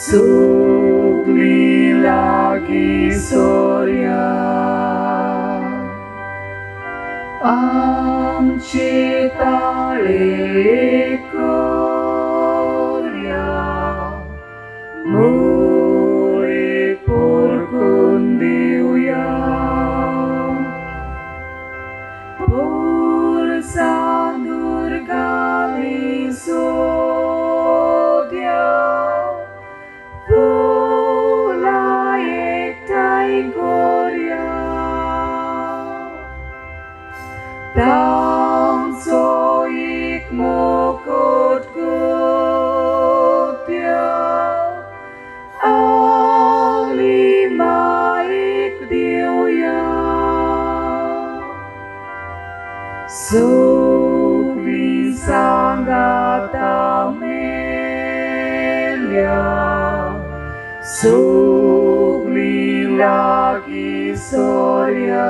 sugli lagi soria amci tale koria murid purkundiuya pur sandur kali sodya pulaik tai koria Tam soik mokot kutya Ali maik diuya Sukli sanggata melia Sukli lagi sorya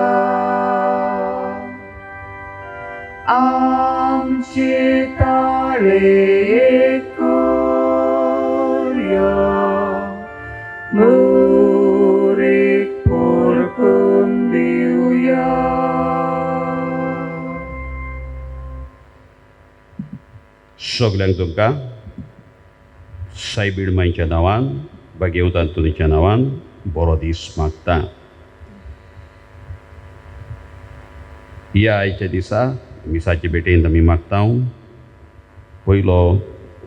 amci tale koria murid purkundiuya सगल्यांक तुमकां सायबीण मांयच्या नांवान बागेव तांतुनीच्या नांवान बरो दीस मागता. ह्या आयच्या दिसा मिसाचे भेटेंत आमी मागता पयलो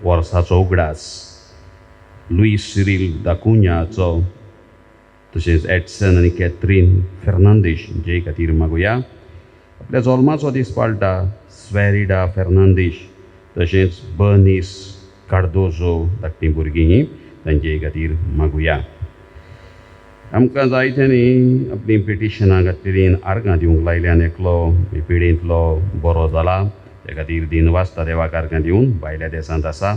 वर्साचो उगडास लुईस सिरील दाकुन्याचो तशेंच एडसन आनी कॅथरीन फेर्नांदीश जे खातीर मागुया. आपल्या जल्माचो दीस पाळटा स्वॅरिडा फेर्नांदीश तशेंच बर्नीस कार्दोजो धाकटीं भुरगीं तांचे खातीर मागुया. आमकां जायत्यांनी आपली पिटिशनां घातलेलीं आर्गां दिवंक लायल्यान एकलो पिडेंतलो बरो जाला त्या खातीर दिनवासता देवाक आर्गां दिवन भायल्या देसांत आसा.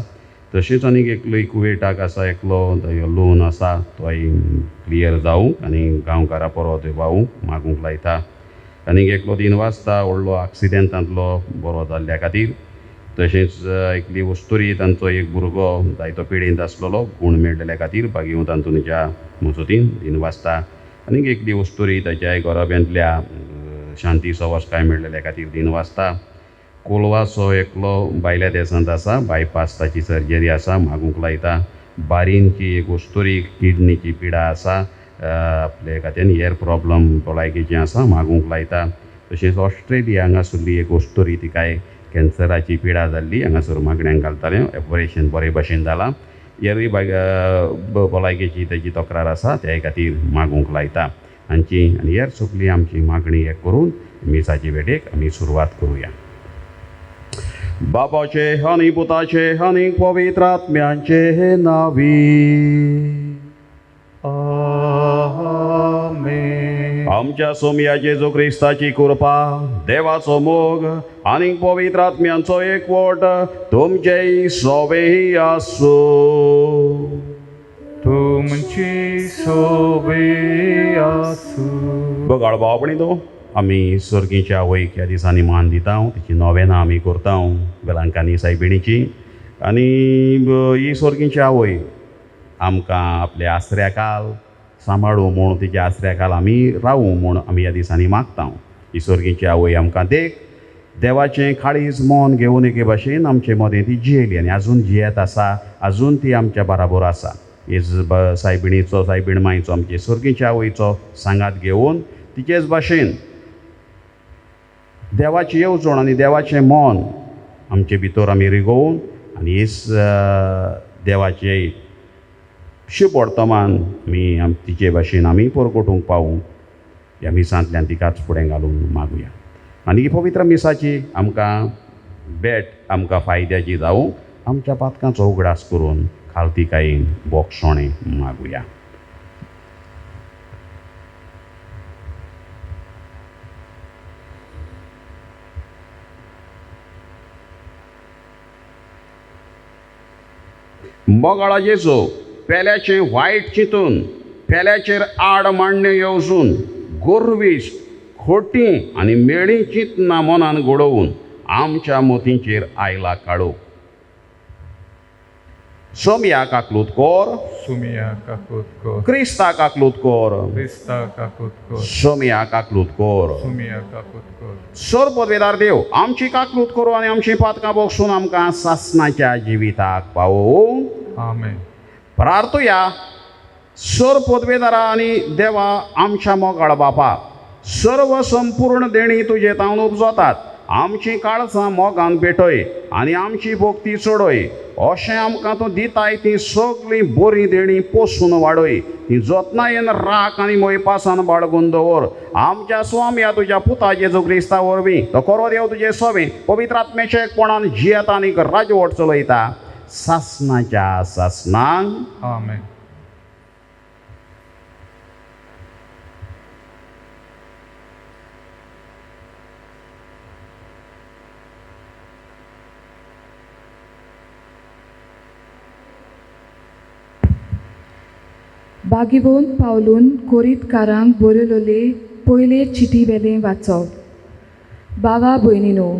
तशेंच आनीक एकलो कुवेटाक आसा एकलो लोन आसा तोय क्लियर जावंक आनी गांवकारां परत येवंक मागूंक लायता. आनीक एकलो दिनवासता व्हडलो एक्सिडेंटांतलो बरो जाल्ल्या खातीर. तशेंच एकली वस्तुरी तांचो एक भुरगो जायतो पिडेंत आसलेलो गूण मेळिल्ल्या खातीर बागेव तांतुनीच्या मजतीन दिनवासता. आनीक एकली वस्तुरी ताच्या गोरब्यांतल्या शांती सवस्काय मेळिल्ल्या खातीर दिनवासता. कोलवाचो एकलो भायल्या देसांत आसा बायपास ताची सर्जरी आसा मागूंक लायता. बारीनची एक वस्तुरी किडनीची पिडा आसा आपले खात्यान हेर प्रॉब्लम भलायकेचें आसा मागूंक लायता. तशेंच ऑस्ट्रेलिया हांगासरली एक वस्तुरी तिकाय कॅन्सराची पिडा जाल्ली हांगासर मागण्यांक घालतालें ऑपरेशन बरे भशेन जालां. हेरूय भलायकेची ताची तक्रार आसा त्या खातीर मागूंक लायता. आनी हेर सगळी आमची मागणी एक करून मिसाची भेटेक आमी सुरवात करुया. बापाचे आनी पुताचे आनी पवित्र आत्म्याचे नांवी आमेन. आमच्या सोमया जेजू क्रिस्ताची कृपा देवाचो मोग आनी पवित्र आत्म्यांचो एकवट तुमचे सोबे आसूं. तुमची सोबे आसूं. बगाळ भावपणी तो आमी सर्गीच्या आवयक ह्या दिसांनी मान दिता. तिची नोवेनां आमी करता वेलांकांनी सायबिणीची. आनी ही सर्गीची आवय आमकां आपले आसऱ्याकाल सांबाळूं म्हूण तिचे आसऱ्याकाल आमी रावूं म्हूण आमी ह्या दिसांनी मागता. ही सर्गीची आवय आमकां देवाचें काळीज मोन घेवन एके भाशेन आमचे मदें ती जियेली आनी आजून जियेत आसा. आजून ती आमच्या बराबर आसा. सायबीण मांयचो आमचे सर्गीच्या आवयचो सांगात घेवन तिचेच भाशेन देवाची येवजण आनी देवाचें मोन आमचे भितर आमी रिगोवन आनी हेच देवाचे शुभ वर्तमान आमी तिचे भाशेन आमी परगटूंक पावूं ह्या मिसांतल्यान तिकाच फुडें घालून मागुया. आनी ही पवित्र मिसाची आमकां भेट आमकां फायद्याची जावं आमच्या पातकांचो उगडास करून खालतीकायेन बोगसोणें मागुया. मोगाळा जेजू पेल्याचें वायट चिंतून पेल्याचेर आड मांडण्यो येवजून गोरवीस खोटीं आनी मेळीं चिंतना मनान घडोवन आमच्या मोतींचेर आयला काळोख. Somia kaklutkor, Sumia kakutkor, Krista kaklutkor, Krista kakutkor, Somia kaklutkor. Sumia kakutkor. सोरपोतवेदार देव आमची काकलूत करू आणि आमची पातकां बक्षून आमकां सासणाच्या जिविताक पावोवंक Amen. प्रार्थुया. सर पदवेदारा आनी देवा आमच्या मोगाळ बापा, सर्व संपूर्ण देणी तुजे तावन उपजतात. आमची काळजां मोगान पेटय आनी आमची भोक्ती चडय. अशें आमकां तूं दिताय ती सगळीं बरी देणी पोसून वाडय. ती जतनायेन राख आनी मोयपासान बाळगून दवर. आमच्या स्वाम्या तुज्या पुता जेजू क्रिस्ता वरवीं तो खरो देव तुजे सवें पवित्र आत्म्याच्या एकपणान जियेता आनी राजवट चलयता सासणाच्या सासणांक. Amen. बागिवोन पावलून कोरीतकारांक बरयलोले पयले चिटी वेलें वाचप. बावा भयणीनो,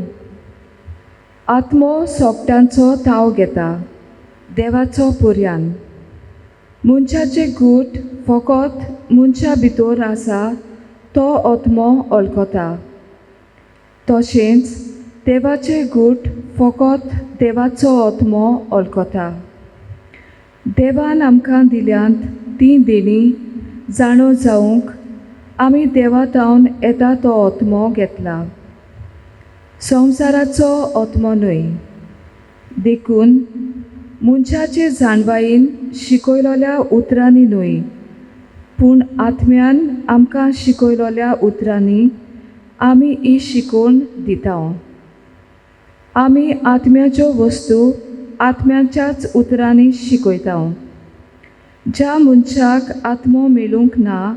आत्मो सोगट्यांचो ताव घेता देवाचो पर्यान. मनशाचे गूट फकत मनशा भितर आसा तो आत्मो वळखता. तशेंच देवाचे गूट फकत देवाचो आत्मो वळखता. देवान आमकां दिल्यांत ती देणी जाणो जावंक आमी देवा तावन येता तो आत्मो घेतला. संवसाराचो आत्मो न्हय, देखून मनशाचे जाणवायेन शिकयलोल्या उतरांनी न्हय, पूण आत्म्यान आमकां शिकयलोल्या उतरांनी आमी ही शिकोवन दिता. आमी आत्म्याच्यो वस्तू आत्म्याच्याच उतरांनी शिकयता. ज्या मनशाक आत्मो मेळूंक ना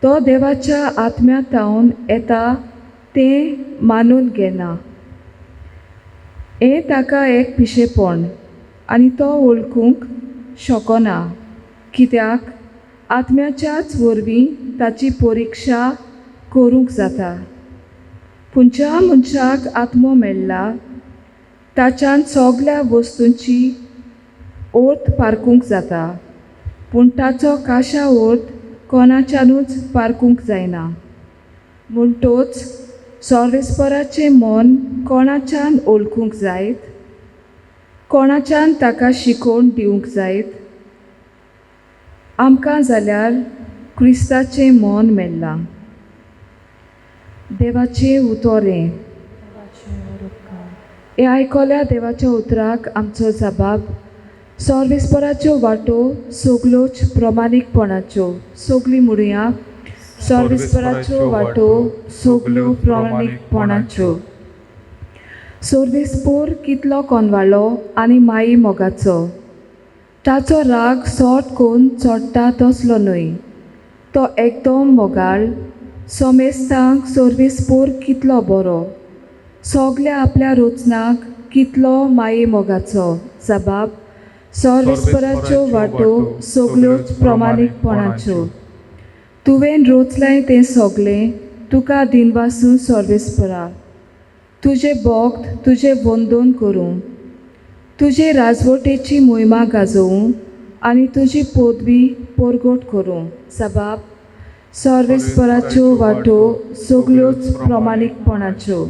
तो देवाच्या आत्म्या तावन येता तें मानून घेना. हें ताका एक पिशेपण आनी तो वळखूंक शकना, कित्याक आत्म्याच्याच वरवीं ताची परिक्षा करूंक जाता. पूण ज्या मनशाक आत्मो मेळ्ळा ताच्यान सगळ्या वस्तूंची ओर्त पारखूंक जाता, पूण ताचो काशा ओर्त कोणाच्यानूच पारखूंक जायना. म्हणटोच सर्वेस्पराचें मन कोणाच्यान ओळखूंक जायत, कोणाच्यान ताका शिकोवन दिवंक जायत. आमकां जाल्यार क्रिस्ताचें मन मेळ्ळां. देवाचें उतोरें. हे आयकल्या देवाच्या उतराक आमचो जबाब सर्वेस्पराच्यो वाटो सगळ्योच प्रमाणीकपणाच्यो. सगळीं म्हणुया, सर्वेस्पराच्यो वाटो सगळ्यो प्रमाणीकपणाच्यो. सर्वेस्पर कितलो कोनवाळो आनी माई मोगाचो. ताचो राग सोट कोन्न चोडटा तसलो न्हय. तो एकदम मोगाळ. सोमेस्तांक सर्वेस्पर कितलो बरो. सगळ्या आपल्या रोचनाक कितलो माये मोगाचो. जबाब सर्वेस्पराच्यो वाटो सगळ्योच प्रमाणीकपणाच्यो. तुवें रोचलाय तें सगळें तुका दिनवासून सर्वेस्परा. तुजे भोक्त तुजे वंदन करूं, तुजे राजवटेची मोहिमा गाजोवं आनी तुजी पदवी परगट करूं. जबाब सर्वेस्पराच्यो वाटो सगळ्योच प्रमाणीकपणाच्यो.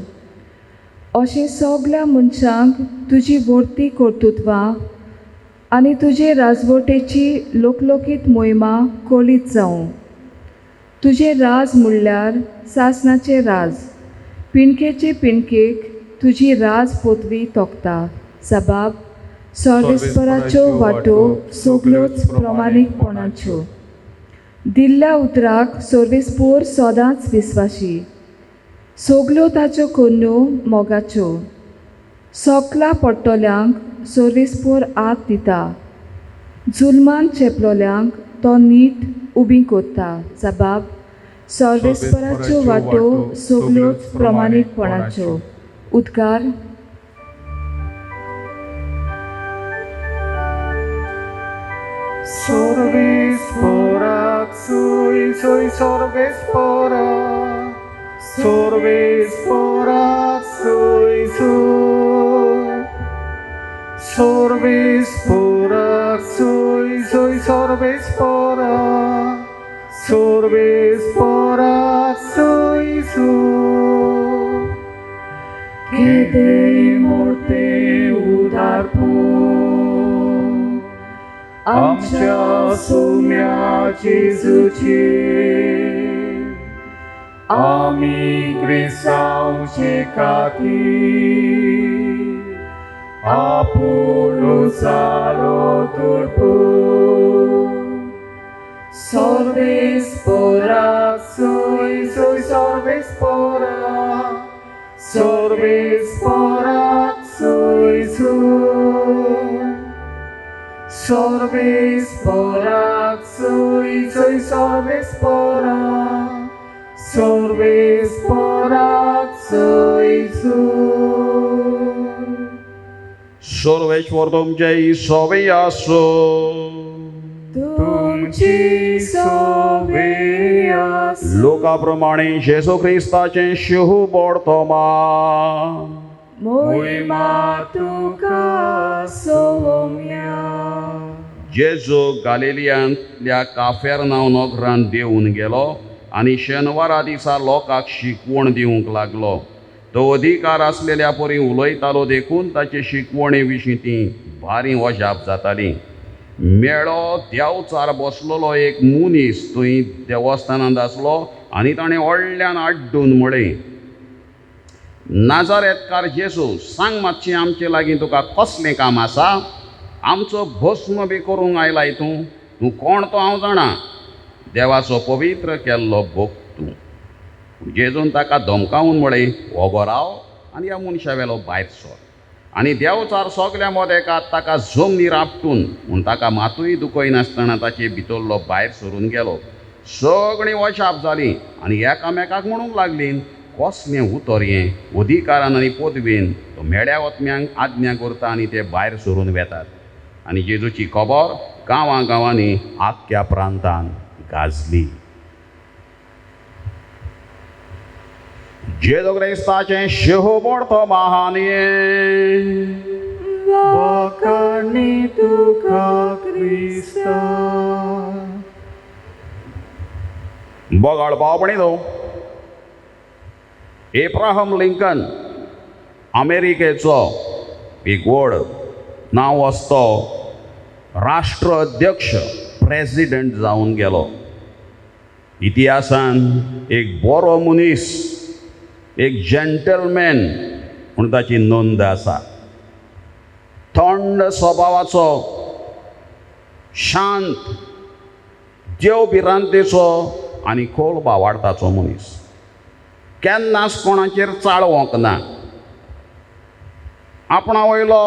अशें सगळ्या मनशांक तुजी वर्ती कर्तुत्वां आनी तुजे राजवटेची लोकलोकीत मोहिमा कळीत जावं. तुजे राज म्हणल्यार सासणाचें राज. पिणकेचे पिणकेक तुजी राज पदवी तोखता. जबाब सर्वेस्पराच्यो वाटो सगळ्योच प्रमाणीकपणाच्यो. दिल्ल्या उतराक सर्वेस्पर सदांच विस्वाशी. सगळ्यो ताच्यो कन्यो मोगाच्यो. सोकला पडटल्यांक सर्वेस्पर आत दिता. जुल्मान चेपलोल्यांक तो नीट उबी करता. जबाब सर्वेस्पराच्यो वाटो सगळ्योच प्रमाणीकपणाच्यो. उद्गार Sorvesporak soy sorvespora. Sorvesporak soy. Sorbis pura, soy sorbis pura, sorbis pura, soy su. Que de morte udarpo, आमच्या सोम्याची सुची आम्ही ग्रिसांचे काती आपुण सारो तुरपो sorbes pora, soy sorbis pora, sorbis pora, soy su. Sorbis pora, soy sorbis pora, sorbis pora, soy su. Sarveshwar तुमचे सोबे असो. तुमची सोबे आसो. लोकाप्रमाणे येशू ख्रिस्ताचे शुभ वर्तमा मोहिमा तुका सोम्या. जेजू गालिलियांतल्या काफेरनाव नगरांत देऊन गेलो आनी शेनवारा दिसा लोकांक शिकवण दिवंक लागलो. तो अधिकार आसलेल्या परी उलयतालो देखून ताचे शिकवणे विशीं ती भारी वजाप जाताली. मेळो देंवचार बसलोलो एक मनीस थंय देवस्थानांत आसलो आनी ताणें व्हडल्यान आड्डून म्हळें, नाजारेतकार जेजू, सांग मातशें आमचे लागीं तुका कसलें काम आसा? आमचो भस्म बी करूंक आयलाय तूं कोण तो हांव जाणा. देवाचो पवित्र केल्लो भक्त तूं. जेजून ताका धमकावन म्हळें, वगो राव आनी ह्या मनशा वेलो भायर सर. आनी देंवचार सगल्या मोदेकात ताका जमनीर आपटून म्हूण ताका मातूय दुखयनासतना ताचे भितरलो भायर सरून गेलो. सगळीं वशाप जालीं आनी एकामेकाक म्हणूंक लागलीं, कसलें उतर हें, अधिकारान आनी पदवेन तो मेड्या वतम्यांक आज्ञा करता आनी ते भायर सरून वेतात. आनी जेजूची खबर गांवांनी आख्ख्या प्रांतान गाजली. जेजू क्रिस्ताचें शुभ वर्तमान वाकाणी तुका क्रिस्ता. बगाड बावपणी न्हू. एब्राहम लिंकन अमेरिकेचो एक व्हड नांव आसतो राष्ट्र अध्यक्ष प्रेसिडेंट जावन गेलो. इतिहासान एक बरो मनीस, एक जेंटलमॅन म्हूण ताची नोंद आसा. थंड स्वभावाचो, शांत, देव भिरांतेचो आनी खोल भावार्थाचो मनीस. केन्नाच कोणाचेर चाळवंक ना. आपणा वयलो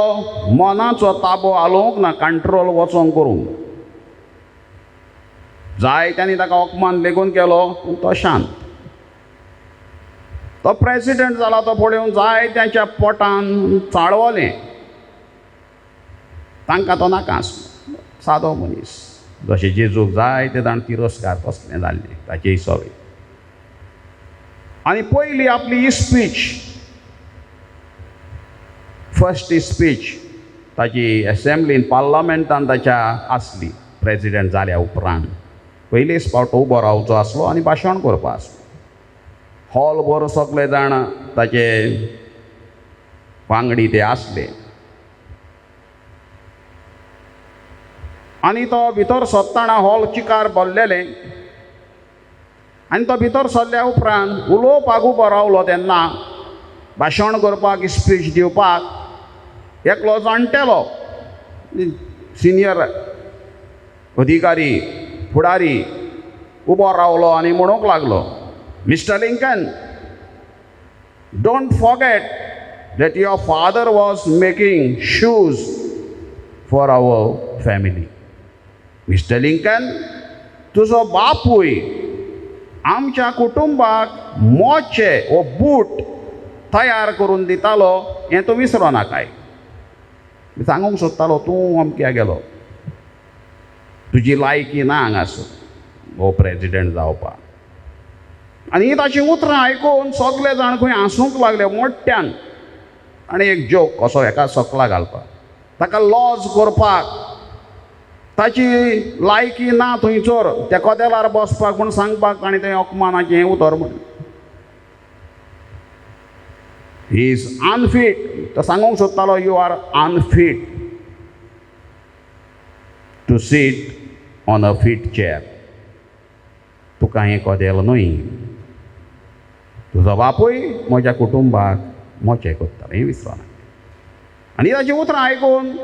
मनाचो ताबो आलोवंक ना, कंट्रोल वचोंक करूंक. जायत्यांनी ताका अपमान लेगून केलो पूण तो शांत. तो प्रेसिडेंट जाला तो पळोवन जायत्यांच्या पोटान चाळवलें. तांकां तो नाका आसलो. सादो मनीस. जशें जेजूक जायते जाण तिरस्कार तसलें जाल्लें ताचे हिसोबे. आनी पयली आपली स्पीच, फर्स्ट स्पीच ताची एसेंब्लीन पार्लमेंटान ताच्या आसली प्रेसिडेंट जाल्या उपरांत. पयलीच फावट उबो रावचो आसलो आनी भाशण करपा आसलो. हॉल भर सगळे जाण ताचे वांगडी ते आसले. आनी तो भितर सरतना हॉल चिकार भरलेलें आनी तो भितर सरल्या उपरांत उलोवपाक उबो रावलो तेन्ना भाशण करपाक, स्पीच दिवपाक एकलो जाणटेलो सिनियर अधिकारी, फुडारी उबो रावलो आनी म्हणूंक लागलो, mister Lincoln, don't forget that your father was making shoes for our family. Mister Lincoln, तुजो बापूय आमच्या कुटुंबाक मोचे वो बूट तयार करून दितालो हें तूं विसरो नाकाय. सांगूंक सोदतालो तूं अमक्या गेलो, तुजी लायकी ना हांगासर हो प्रेसिडेंट जावपाक. आनी ताचीं उतरां आयकून सगळे जाण खंय हांसूंक लागले मोठ्यान. आनी एक जोक कसो एका सकला घालपाक. ताका लॉज करपाक ताची लायकी ना थंयसर त्या कदेलार बसपाक म्हूण सांगपाक ताणें तें अपमानाचें हें उतर म्हणलें. He is unfit. तो सांगूंक सोदतालो you are unfit to sit on a fit chair. तुका हें कदेल न्हय. तुजो बापूय म्हज्या कुटुंबाक मोचे कोत्तालो हें विसरना. आनी ताचीं उतरां आयकून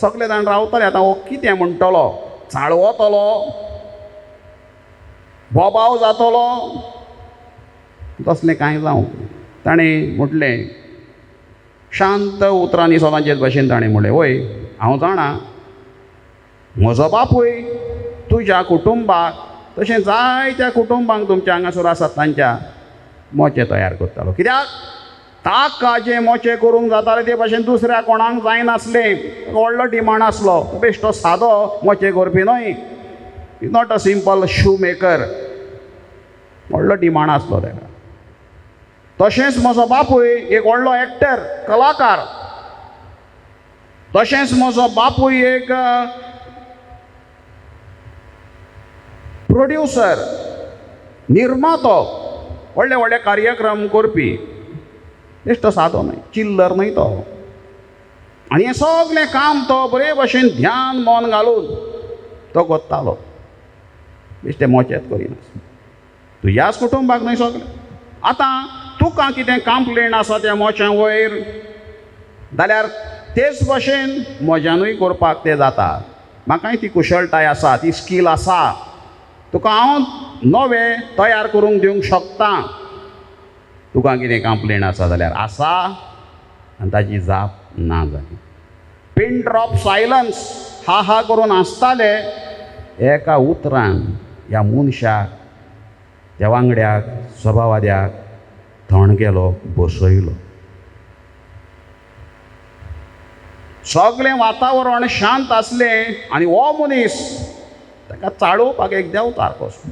सगळे जाण रावताले. आतां हो कितें म्हणटलो? चाळवतलो, बोबाव जातलो, तसलें कांय जावं. ताणें म्हटलें शांत उतरांनी सदांचे भाशेन ताणें म्हणलें वय हांव जाणा म्हजो बापूय तुज्या कुटुंबाक तशें जायत्या कुटुंबांक तुमच्या हांगासर आसात तांच्या मोचे तयार करतालो. कित्याक ताका जें मोचें करूंक जातालें ते भाशेन दुसऱ्या कोणाक जायनासलें. व्हडलो डिमांड आसलो. बेश्टो सादो मोचें करपी न्हय. Is not a simple shoe maker. व्हडलो डिमांड आसलो ताका. तशेंच म्हजो बापूय एक व्हडलो एक्टर, कलाकार. तशेंच म्हजो बापूय एक प्रोड्युसर, निर्मातो, व्हडले व्हडले कार्यक्रम करपी. बेश्टो सादो न्हय, चिल्लर न्हय तो. आनी हें सगलें काम तो बरे भशेन ध्यान मन घालून तो करतालो. बेश्टें मोचेत करिनासलो. तुज्याच कुटुंबाक न्हय सगलें. आतां तुका कितें कंप्लेन आसा त्या मोच्या वयर जाल्यार तेच भशेन म्हज्यानूय करपाक तें जाता. म्हाकाय ती कुशळटाय आसा, ती स्कील आसा. तुका हांव नवें तयार करूंक दिवंक शकता. तुका कितें कंप्लेन आसा जाल्यार आसा आनी ताची जाप ना जाली. पिन ड्रॉप सायलन्स हा हा करून आसताले. एका उतरान ह्या मनशाक, त्या वांगड्याक, सभावाद्याक थंड केलो, बसयलो. सगळें वातावरण शांत आसलें आनी हो मनीस ताका चाळोवपाक एक देंवचार कसो.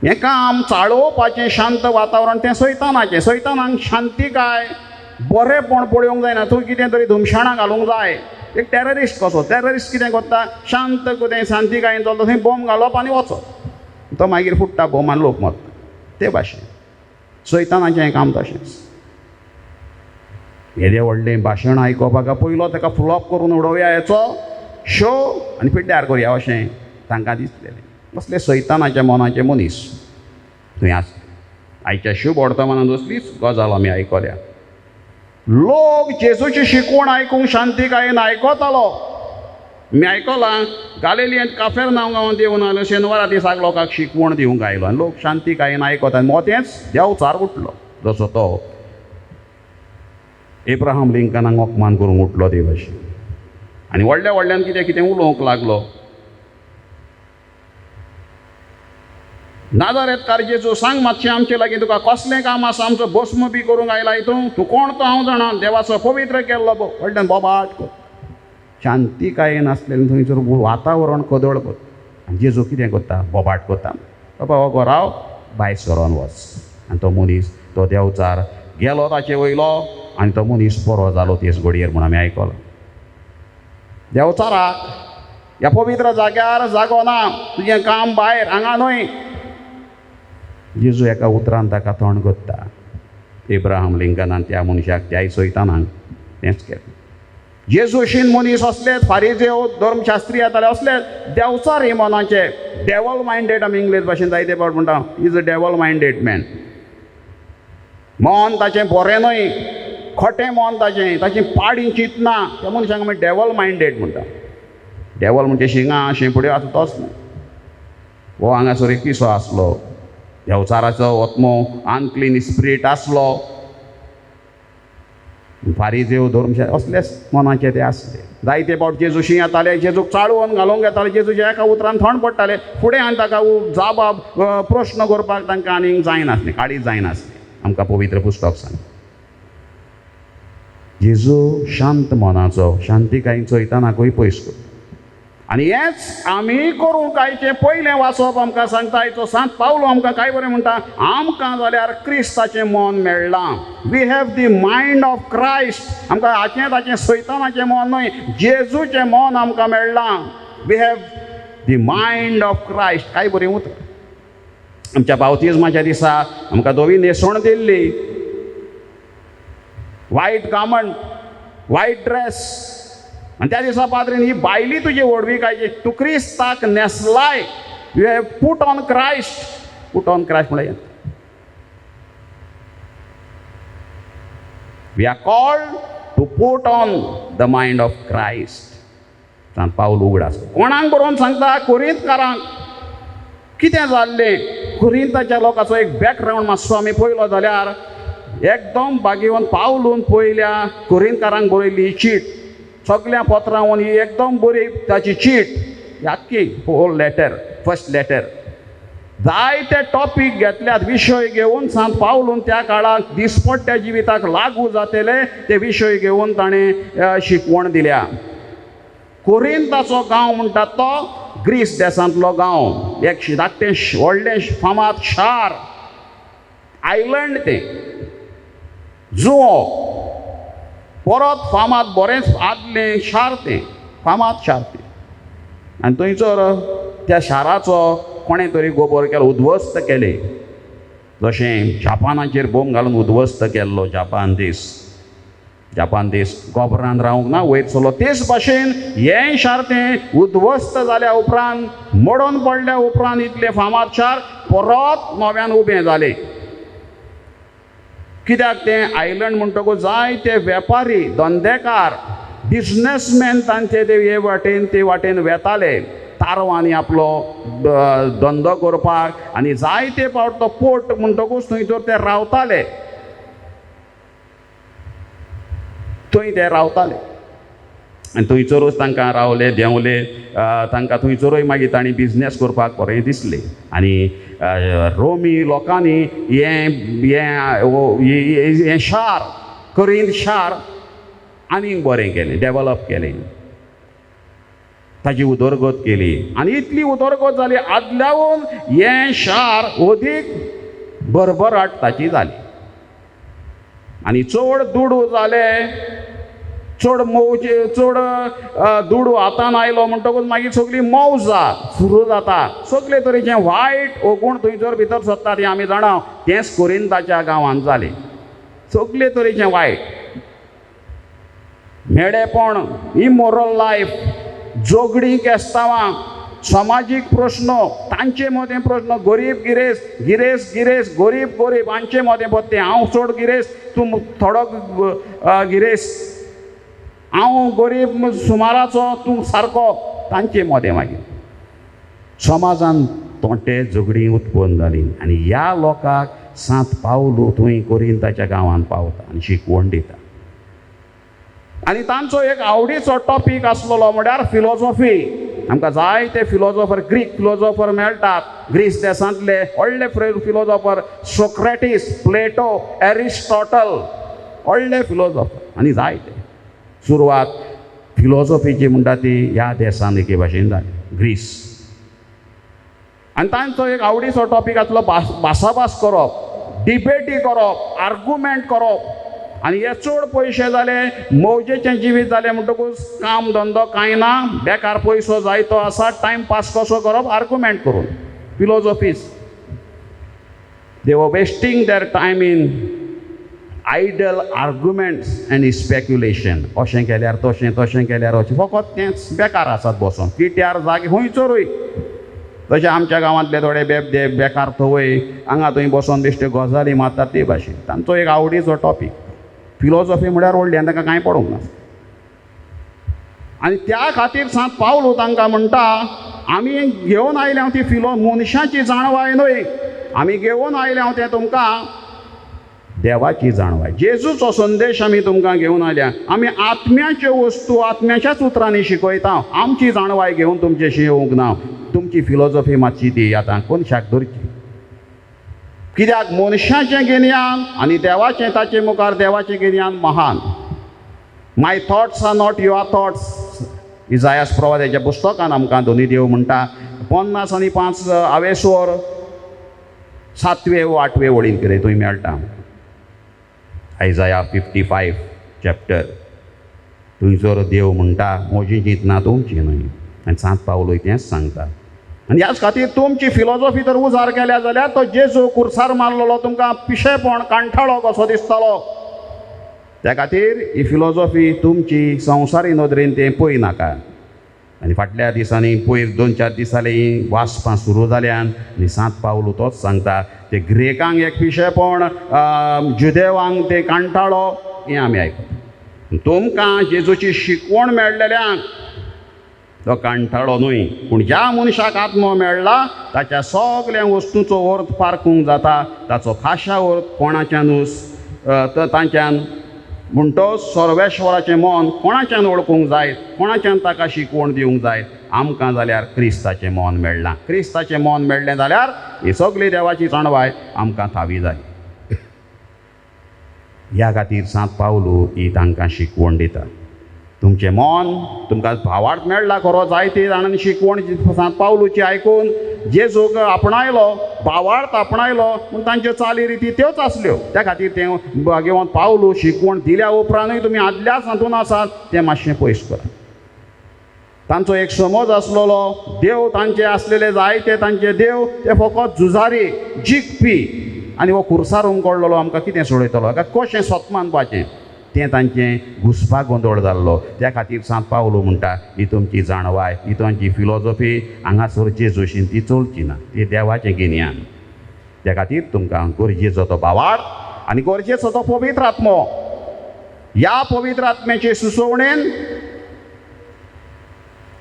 हें काम चाळोवपाचें शांत वातावरण तें सैतानाचें. सैतानाक शांतीकाय बरेंपण पळोवंक जायना. तूं कितें तरी धुमशाणां घालूंक जाय. एक टॅररिस्ट कसो. टॅररिस्ट कितें करता? शांत कितें शांतीकायेन चलता थंय बॉम्ब घालप आनी वचप. तो मागीर फुट्टा बॉम्ब आनी लोक मरता. ते भाशेन सैतानाचें हें काम तशेंच. येदें व्हडलें भाशण आयकोपाक पयलो ताका फ्लॉप करून उडोवया हेचो शो आनी पिड्ड्यार करया अशें तांकां दिसलेलें. असले सैतानाच्या मनाचे मनीस थंय आसले. आयच्या शुभ वर्तमानांत असलीच गजाल आमी आयकल्या. लोक जेजूची शिकवण आयकूंक शांतीकायेन आयकतालो. मी आयकलां गालिलियांत काफेरनाहूम गांवांत येवन आलो शेनवारा दिसाक लोकांक शिकवण दिवंक आयलो आनी लोक शांतीकायेन आयकता. मोतेंच देंवचार उठलो जसो तो एब्राहम लिंकनाक अपमान करूंक उठलो ते भाशेन. आनी व्हडल्या व्हडल्यान कितें कितें उलोवंक लागलो. नाजारेतकार जेजू सांग मातशें आमचे लागीं तुका कसलें काम आसा? आमचो भस्म बी करूंक आयला हितून? तूं कोण तो? हांव जाणा देवाचो पवित्र केल्लो व्हडल्यान बोबाट कर. शांतीकायेन आसलेलें थंयसर वातावरण कदळ करता. आनी जेजू कितें करता? बोबाट करता. बाबा हो गो राव, भायर सरोन वच. आनी तो मनीस तो देंवचार गेलो ताचे वयलो आनी तो मनीस बरो जालो तेच घडयेर म्हूण आमी आयकलां. देंवचाराक ह्या पवित्र जाग्यार जागो ना. तुजें काम भायर, हांगा न्हय. जेजू एका उतरान ताका थंड करता. एब्राहम लिंकनान त्या मनशाक, त्याय सैतानाक तेंच केलें. जेजूशीन मनीस असलेच फारिजेव धर्मशास्त्री येताले असले देंवचार हे मनाचे. डेवल मायंडेड आमी इंग्लीश भाशेन जायते फावट म्हणटा. Is a devil minded man. मन ताचें बरें न्हय, खोटें मन ताचें, ताची पाडी चिंतना. त्या मनशाक आमी डेवल मायंडेड म्हणटा. डेवल म्हणजे शिंगां शेंपड्यो आसा तोच न्हय. हो हांगासर एक किसो आसलो. देंवचाराचो वत्मो अनक्लीन स्पिरीट आसलो. फारिजेव धर्मशास्त्री असलेच मनाचे ते आसले. जायते फावट जेजूशी येताले, जेजूक चाळोवन घालूंक येताले. जेजूच्या एका उतरान थंड पडटाले. फुडें आनी ताका जाबाब प्रश्न करपाक तांकां आनीक जायनासलें, काडीच जायनासलें. आमकां पवित्र पुस्तक सांग. जेजू शांत मनाचो, शांतीकायेन सैतानाकूय पयस करता. आनी हेच आमी करूं कांयचे पयलें वाचप आमकां सांगता तो सांत पावलो आमकां काय बरें म्हणटा, आमकां जाल्यार क्रिस्ताचें मन मेळ्ळां. We have the mind of Christ. आमकां हाचें ताचें सैतानाचें मन न्हय, जेजूचें मन आमकां मेळ्ळां. We have the mind of Christ. काय बरें उतर. आमच्या बावतिजमाच्या दिसा आमकां दोवी न्हेसवण दिल्ली, वायट गामंट, वायट ड्रेस. आनी त्या दिसा पाद्रीन ही बायली तुजी व्हडवी कायची, तूं क्रिस्ताक न्हेसलाय. You have put on Christ. Put on Christ म्हळ्यार we are called to put on the mind of Christ. सांत पावल उगडास कोणाक बरोवन सांगता, कोरिंतकारांक. कितें जाल्लें कोरिंताच्या लोकांचो एक बॅकग्रावंड मातसो आमी पळयलो जाल्यार एकदम बागेवन पावलून पयल्या कोरिंतकारांक बरयल्ली चीट. सगळ्या पत्रांवन ही एकदम बरी ताची चीट, आख्खी होल लेटर, फर्स्ट लेटर. जायते टॉपीक घेतल्यात, विशय घेवन सांत पावलून त्या काळाक दिसपट्ट्या जिविताक लागू जातले ते विशय घेवन ताणें शिकवण दिल्या. कोरिंताचो गांव म्हणटा तो ग्रीस देशांतलो गांव, एक धाकटें व्हडलें फामाद शार, आयलंड तें, जुंवो. परत फामाद बरेंच आदलें शार तें, फामाद शार तें. आनी थंयसर त्या शाराचो कोणें तरी गोबर केलो, उध्वस्त केलें. जशें जापानाचेर बॉम्ब घालून उध्वस्त केल्लो जापान देश. जापान देश गोबरान रावंक ना, वयर चलो. तेच भाशेन हें शार तें उध्वस्त जाल्या उपरांत, मोडून पडल्या उपरांत इतलें फामाद शार परत नव्यान उबें जालें. कित्याक तें आयलंड म्हणटकूच जायते वेपारी, धंदेकार, बिझनेसमॅन तांचे हे वाटेन ते वाटेन वेताले तारवांनी आपलो धंदो करपाक. आनी जायते फावट तो पोर्ट म्हणटकूच थंयसर ते रावताले. थंय ते रावताले आनी थंयसरूच तांकां रावले, देंवले. तांकां थंयसरूय मागीर तांणी बिझनेस करपाक बरें दिसलें. आनी रोमी लोकांनी हें शार, कोरिंथ शार आनीक बरें केलें, डेवलप केलें, ताची उदरगत केली. आनी इतली उदरगत जाली आदल्यावन हें शार अदीक भरभराट ताची जाली. आनी चड दुडू जाले, चड दुडू हातान आयलो म्हणटकूच मागीर सगळी मौजा सुरू जाता. सगळे तरेचे वायट ओगूण थंयसर भितर सोदता तें आमी जाणां, तेंच कोरिंताच्या गांवांत जालें. सगळे तरेचें वायट, मेडेपण, इमोरल लायफ, जोगडी केस्तांवां, समाजीक प्रश्न, तांचे मदें प्रश्न, गरीब गिरेस्त, गिरेस्त गिरेस्त, गरीब गरीब हांचे मदें बत्तें. हांव चड गिरेस्त, तूं थोडो गिरेस्त, हांव गरीब सुमाराचो, तूं सारको, तांचे मदें मागीर समाजान तोंटे झगडीं उत्पन्न जालीं. आनी ह्या लोकांक सांत पावलो थंय कोरिंताच्या गांवांत पावता आनी शिकवण दिता. आनी तांचो एक आवडीचो टॉपीक आसलेलो म्हळ्यार फिलॉसॉफी. आमकां जायते फिलॉसॉफर, ग्रीक फिलॉसॉफर मेळटात. ग्रीस देशांतले व्हडले फिलॉसॉफर सोक्रेटीस, प्लेटो, एरिस्टॉटल, व्हडले फिलॉसॉफर आनी जायते. सुरवात फिलॉसॉफीची म्हणटा ती ह्या देशांत एके भाशेन जाली, ग्रीस. आनी तांचो एक आवडीचो टॉपीक आसलो भासाभास करप, डिबेटी करप, आर्ग्युमेंट करप. आनी हे चड पयशे जाले, मौजेचें जिवीत जालें म्हणटकूच काम धंदो कांय ना, बेकार पयसो जायतो आसा, टायम पास कसो करप आर्ग्युमेंट करून. Philosophies they were wasting their time in idle arguments and speculation. अशें केल्यार तशें, तशें केल्यार अशें, फकत तेंच बेकार आसात बसून. पिट्यार जागे खंयचरूय, जशें आमच्या गांवांतले थोडे बेकार थंय हांगा थंय बसून बेश्टे गजाली मारतात ते भाशेन. तांचो एक आवडीचो टॉपीक फिलॉसॉफी म्हळ्यार व्हडली, तांकां कांय पडोंक ना. आनी त्या खातीर सांत पावलो तांकां म्हणटा, आमी घेवन आयले हांव ती मनशाची जाणवाय न्हय, आमी घेवन आयले हांव तें तुमकां देवाची जाणवाय. जेजूचो संदेश आमी तुमकां घेवन आयल्या. आमी आत्म्याच्यो वस्तू आत्म्याच्याच उतरांनी शिकयता. आमची जाणवाय घेवन तुमचेशी येवंक ना. तुमची फिलॉसॉफी मातशी ती आतां कोनशाक धरची. कित्याक मनशाचें गिन्यान आनी देवाचें ताचे मुखार देवाचें गिन्यान महान. My thoughts are not your thoughts इजायास प्रवाद्याच्या पुस्तकान आमकां दोनी देव म्हणटा 50 आनी 5 हावेसोर 7वे व 8वे वळीन कितें थंय मेळटा. आयजाया 55 चॅप्टर थंयसर देव म्हणटा म्हजी चिंतना तुमची न्हय. आनी सांत पावलोय तेंच सांगता. आनी ह्याच खातीर तुमची फिलॉसॉफी जर उजार केल्या जाल्यार तो जेजू कुर्सार मारलेलो तुमकां पिशेपण कांठाळो कसो दिसतलो. त्या खातीर ही फिलॉसॉफी तुमची संवसारी नदरेन तें पळय नाका. आनी फाटल्या दिसांनी पयर 2-4 दीस जाले ही वाचपां सुरू जाल्यान आनी सांत पावलो तोच सांगता ते ग्रेकांक एक पिशेपण जुदेवांक ते कांठाळो हें आमी आयकता. तुमकां जेजूची शिकवण मेळ्ळेल्यांक तो कांठाळो न्हय, पूण ज्या मनशाक आत्मो मेळ्ळा ताच्या सगळ्या वस्तूंचो अर्थ पारखूंक जाता. ताचो खाशा अर्थ कोणाच्यानूच तांच्यान म्हणटो सर्वेश्वराचें मन कोणाच्यान ओळखूंक जाय, कोणाच्यान ताका शिकवण दिवंक जाय. आमकां जाल्यार क्रिस्ताचें मन मेळ्ळां. क्रिस्ताचें मन मेळ्ळें जाल्यार ही सगळी देवाची जाणवाय आमकां थावी जाय. ह्या खातीर सांत पावलो ही तांकां शिकवण दिता. तुमचें मन तुमकां भावार्थ मेळ्ळा खरो. जायते जाणांनी शिकवण सांत पावलोची आयकून जेजूक आपणायलो, भावार्थ आपणायलो, पूण तांच्यो चाली रिती त्योच आसल्यो. त्या खातीर तें घेवन पावलो शिकवण दिल्या उपरांतूय तुमी आदल्याच हातून आसात तें मातशें पयस करा. तांचो एक समज आसलेलो देव तांचे आसलेले जायते तांचे देव ते फकत झुजारी जिखपी. आनी हो खुर्सार उमकडलेलो आमकां कितें सोडयतलो, कशें सतमानपाचें तें तांचें घुसपाक गोंदळ जाल्लो. त्या खातीर सांत पावलो म्हणटा ही तुमची जाणवाय, ही तुमची फिलॉसॉफी हांगासर जेजूशीन ती चलची ना, ती देवाचें गिन्यान. त्या खातीर तुमकां गरजेचो तो भावार्थ आनी गरजेचो तो पवित्र आत्मो. ह्या पवित्र आत्म्याचे सुचोवणेन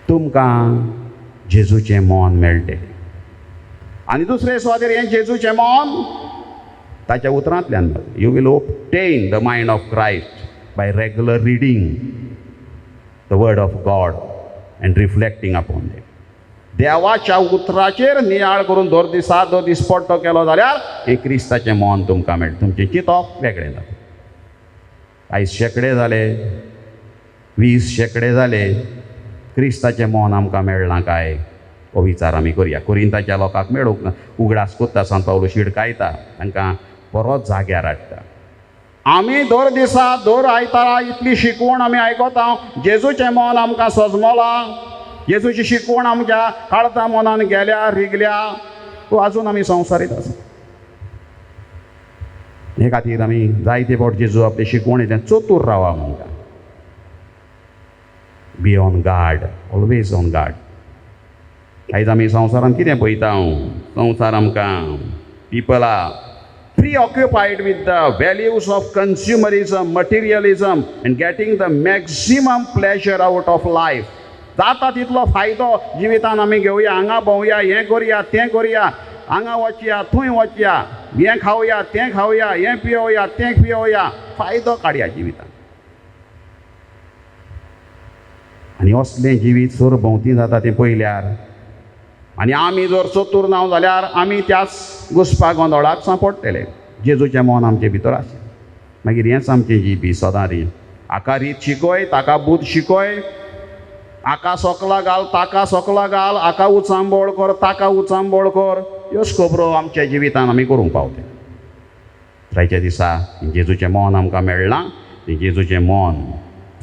तुमकां जेजूचें मन मेळटलें. आनी दुसरे सुवातेर हें जेजूचें मन ताच्या उतरांतल्यान you will obtain the mind of Christ by regular reading the word of God and reflecting upon them. देवाच्या उतराचेर नियाळ करून दर दिसपट्टो केलो जाल्यार हें क्रिस्ताचें मन तुमकां मेळटा. तुमचें चिंतप वेगळें जाता. आयज शेकडे जाले, 20 शेकडे जाले, क्रिस्ताचें मन आमकां मेळना काय हो विचार आमी करया. कोरिंताच्या लोकांक मेळूंक उगडास कोत्ता सांत पावलो शिडकायता, तांकां परत जाग्यार हाडटा. आमी दर दिसा दर आयतारा इतली शिकवण आमी आयकता. जेजूचें मन आमकां सजमलां, जेजूची शिकवण आमच्या काळता मनान गेल्या रिगल्या, तो आजून आमी संवसारीत आसा. हे खातीर आमी जायते फावट जेजू आपले शिकवणेंतल्यान चतूर रावा म्हणटा. Be on guard, always on guard. आयज आमी संवसारान कितें पळयता, संवसार आमकां people are preoccupied with the values of consumerism, materialism and getting the maximum pleasure out of life. जाता तितलो फायदो जिवितान आमी घेवया, हांगा भोंवया, हें करुया, तें करुया, हांगा वचया, थंय वचया, हें खावया, तें खावया, हें पियोया, तें पियोया, फायदो काडया जिवितान. आनी असलें जिवीत सर भोंवती जाता तें पळयल्यार आनी आमी जर चतूर ना जाल्यार आमी त्याच घुसपा गोंदळाक सांपडटले. जेजूचें मन आमचे भितर आसा. मागीर हेंच आमचें जीब सदां री. हाका रीत शिकय, ताका बूद शिकय, हाका सोकला घाल, ताका सोकला घाल, हाका उचांबळ कर, ताका उचांबळ कर, ह्योच खबरो आमच्या जिवितान आमी करूंक पावते. आयच्या दिसा जेजूचें मन आमकां मेळ्ळां. तें जेजूचें मन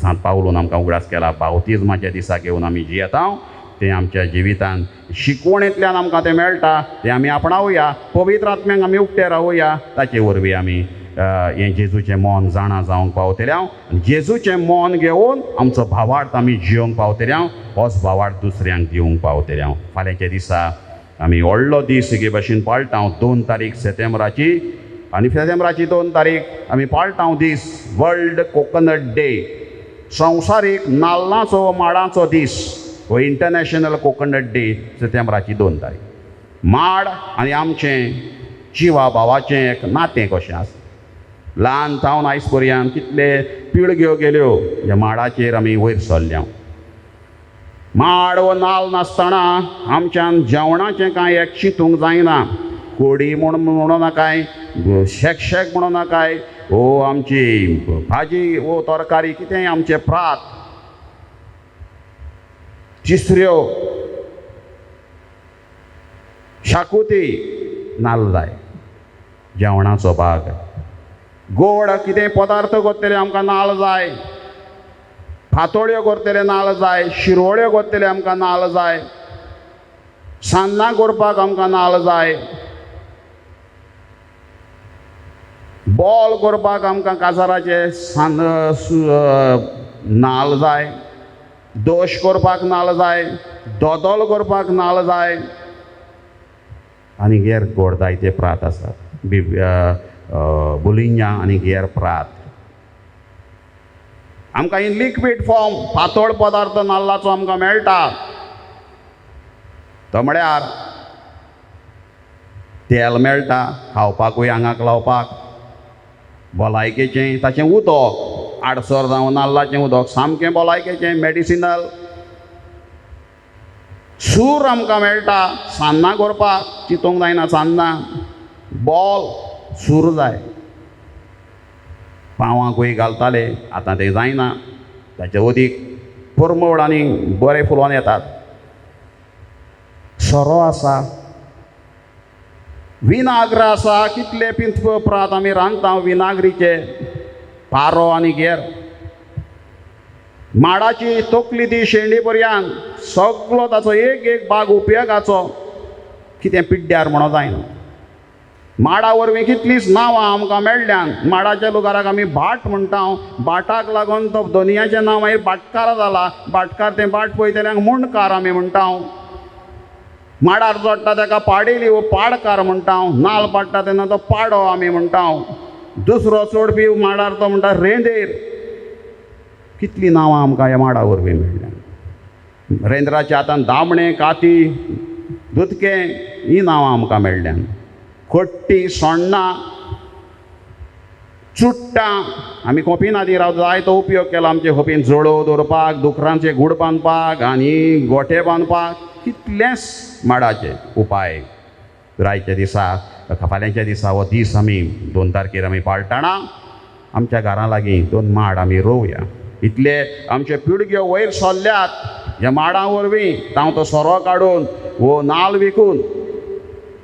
सांत पावलोन आमकां उगडास केला. बावतिजमाच्या दिसा घेवन आमी जियेता तें आमच्या जिवितान शिकवणेंतल्यान आमकां तें मेळटा. तें आमी आपणावया, पवित्र आत्म्याक आमी उक्ते रावया. ताचे वरवीं आमी हें जेजूचें मन जाणा जावंक पावतले हांव. जेजूचें मन घेवन आमचो भावार्थ आमी जियोंक पावतले हांव. होच भावार्थ दुसऱ्यांक दिवंक पावतले हांव. फाल्यांच्या दिसा आमी व्हडलो दीस हे भाशेन पाळटा. 2 तारीख सप्टेंबराची आनी सप्टेंबराची 2 तारीख आमी पाळटा दीस वर्ल्ड कोकोनट डे, संवसारीक नाल्लांचो माडांचो दीस. हो इंटरनॅशनल कोकोनट डे सप्टेंबराची 2 तारीख. माड आनी आमचें जिवा भावाचें एक नातें कशें आसा. ल्हान थावन आयज पर्यंत कितले पिळग्यो गेल्यो ह्या माडाचेर आमी वयर सरल्या. माड वो नाल्ल नासतना आमच्यान जेवणाचें कांय एक चिंतूंक जायना. कोडी म्हणू नाकाय, शेक म्हणू नाकाय, वो आमची भाजी वो तरकारी कितेंय आमचें प्रात तिसऱ्यो शाकुती नाल्ल जाय जेवणाचो भाग. गोड कितें पदार्थ करतले आमकां नाल्ल जाय. पातोळ्यो करतले नाल्ल जाय. शिरवळ्यो करतले आमकां नाल्ल जाय. सान्नां करपाक आमकां नाल्ल जाय. बॉल करपाक आमकां काजाराचे नाल्ल जाय. दोश करपाक नाल्ल जाय. दोदोल करपाक नाल्ल जाय. आनी हेर गोड जायते प्रात आसात. बुलिंजा आनी हेर प्रात. आमकां इन लिक्वीड फॉर्म पातळ पदार्थ नाल्लाचो आमकां मेळटा. तो म्हळ्यार तेल मेळटा खावपाकूय आंगाक लावपाक. भलायकेचें ताचें उदक आडसर जावं नाल्लाचें उदक सामकें भलायकेचें मेडिसिनल. सूर आमकां मेळटा सान्नां करपाक. चिंतूंक जायना सान्नां. बॉल सूर जाय. पांवाकूय घालताले आतां तें जायना. ताचे अदीक परमळ आनी बरे फुलोवन येतात. सोरो आसा. विनाग्र आसा. कितले प्रात आमी रांदता विनाग्रीचे. पारो आनी गेर. माडाची तकली ती शेंडी पर्यंत सगळो ताचो एक एक भाग उपयोगाचो. कितें पिड्ड्यार म्हणो जायना. माडा वरवीं कितलींच नांवां आमकां मेळ्ळ्यान. माडाच्या लुगाराक आमी भाट म्हणटा. भाटाक लागून तो दोनयाचें नांव मागीर भाटकार जाला. भाटकार तें भाट पळयतल्यांक मुंडकार आमी म्हणटा. माडार जोडटा ताका पाडेली वो पाडकार म्हणटा. नाल्ल पाडटा तेन्ना तो पाडो आमी म्हणटा. दुसरो चोडपी माडार तो म्हणटा रेंदेर. कितलीं नांवां आमकां ह्या माडा वरवीं मेळ्ळ्यान. रेंद्राच्या हातान दामणे काती दुदकें हीं नांवां आमकां मेळ्ळ्यान. कट्टी सोण्णां चुट्टां आमी खोपीन आदी रावता. जायतो उपयोग केला आमचे खोपीन. जळो दवरपाक दुकरांचे गूड बांदपाक आनी गोठे बांदपाक कितलेंच माडाचे उपाय. रायच्या दिसा फाल्यांच्या दिसा हो दीस आमी 2 तारखेर आमी पाळटना आमच्या घरा लागीं 2 माड आमी रोवया. इतले आमचे पिळग्यो वयर सरल्यात ह्या माडां वरवीं. जावं तो सोरो काडून वो नाल्ल विकून.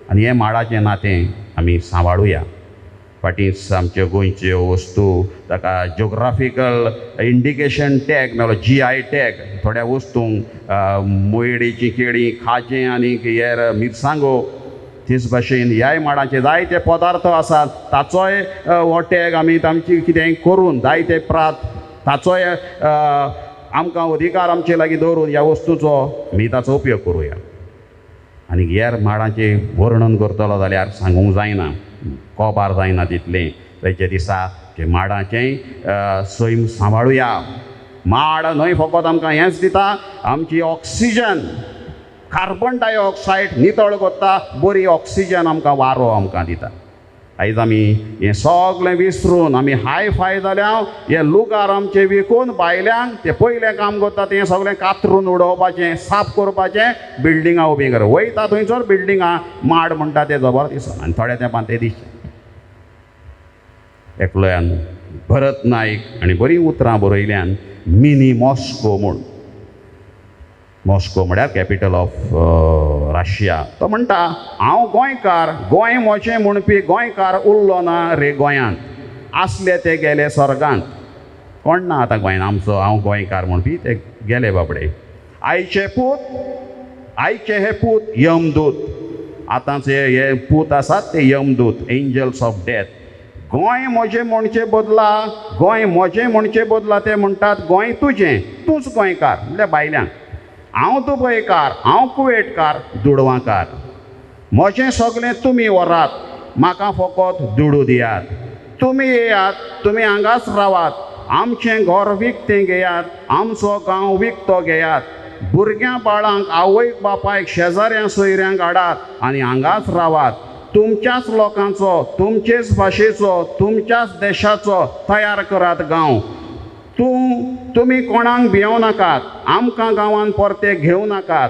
आनी हें माडाचें नातें आमी सांबाळुया. फाटींच आमच्यो गोंयच्यो वस्तू ताका ज्योग्राफिकल इंडिकेशन टॅग मेळ्ळो. GI tag. थोड्या वस्तूंक मोयडेचीं केळीं खाजें आनी हेर मिरसांगो. तेच भाशेन ह्याय माडाचे जायते पदार्थ आसात. ताचोय हो टॅग आमी तांची कितेंय करून जायते प्रात ताचोय आमकां अधिकार आमचे लागीं दवरून ह्या वस्तूचो आमी ताचो उपयोग करुया. आनी हेर माडाचें वर्णन करतलो जाल्यार सांगूंक जायना. कोबार जायना तितलें. तेच्या दिसा ते माडाचेंय सैम सांबाळुया. माड न्हय फकत आमकां हेंच दिता. आमची ऑक्सिजन कार्बन डायऑक्सायड नितळ करता. बरी ऑक्सिजन आमकां वारो आमकां दिता. आयज आमी हें सगळें विसरून आमी हाय फाय जाल्या. हे लुगार आमचे विकून भायल्यांक ते पयलें काम करता तें सगळें कातरून उडोवपाचें साफ करपाचें. बिल्डिंगां उबी करप. वयता थंयसर बिल्डिंगां माड म्हणटा ते जबर दिसना. आनी थोड्या तेंपान ते दिसता. एकलोयान भरत नायक आनी बरीं उतरां बरयल्यान मिनी मॉस्को म्हूण. मॉस्को म्हळ्यार कॅपिटल ऑफ रशिया. तो म्हणटा हांव गोंयकार. गोंय म्हजें म्हणपी गोंयकार उरलो ना रे गोंयांत. आसले ते गेले स्वर्गांत. कोण ना आतां गोंयांत आमचो हांव गोंयकार म्हणपी. ते गेले बाबडे. आयचे हे पूत यमदूत. आतांचे हे पूत आसात ते यमदूत. Angels of death. गोंय म्हजें म्हणचे बदला ते म्हणटात गोंय तुजें. तूंच गोंयकार. म्हणल्यार भायल्यांक. हांव दुबयकार. हांव कुवेटकार. दुडवांकार. म्हजें सगळें तुमी व्हरात. म्हाका फकत दुडू दियात. तुमी येयात. तुमी हांगाच रावात. आमचें घर विकतें घेयात. आमचो गांव विकतो घेयात. भुरग्यां बाळांक आवयक बापायक शेजाऱ्यां सोयऱ्यांक हाडात आनी हांगाच रावात. तुमच्याच लोकांचो तुमचेच भाशेचो तुमच्याच देशाचो तयार करात गांव. तुमी कोणाक भियोव नाकात. आमकां गांवांत परते घेवं नाकात.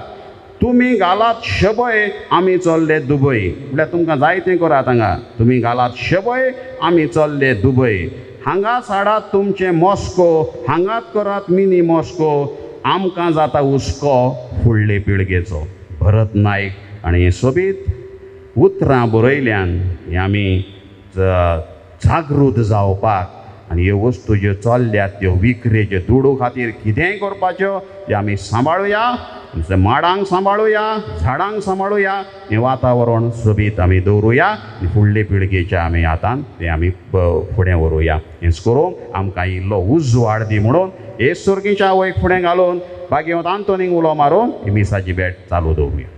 तुमी घालात शबय. आमी चल्ले दुबय. म्हळ्यार तुमकां जाय तें करात हांगा. तुमी घालात शबय. आमी चल्ले दुबय. हांगाच हाडात तुमचें मॉस्को. हांगाच करात मिनी मॉस्को. आमकां जाता हुस्को फुडले पिळगेचो. भरत नायक हाणें हें सोबीत उतरां बरयल्यान हें आमी जागृत जावपाक आनी ह्यो वस्तू ज्यो चल्ल्यात त्यो विक्रेचे दुडू खातीर कितेंय करपाच्यो जे आमी सांबाळुया. माडांक सांबाळुया, झाडांक सांबाळुया, हें वातावरण सोबीत आमी दवरुया आनी फुडले पिळगेच्या आमी हातान तें आमी फुडें व्हरुया. हेंच करून आमकां इल्लो उजवाड दी म्हणून हे सुर्गीच्या आवयक फुडें घालून भाग्यवंत आंतोनीक उलो मारून ही मिसाची भेट चालू दवरुया.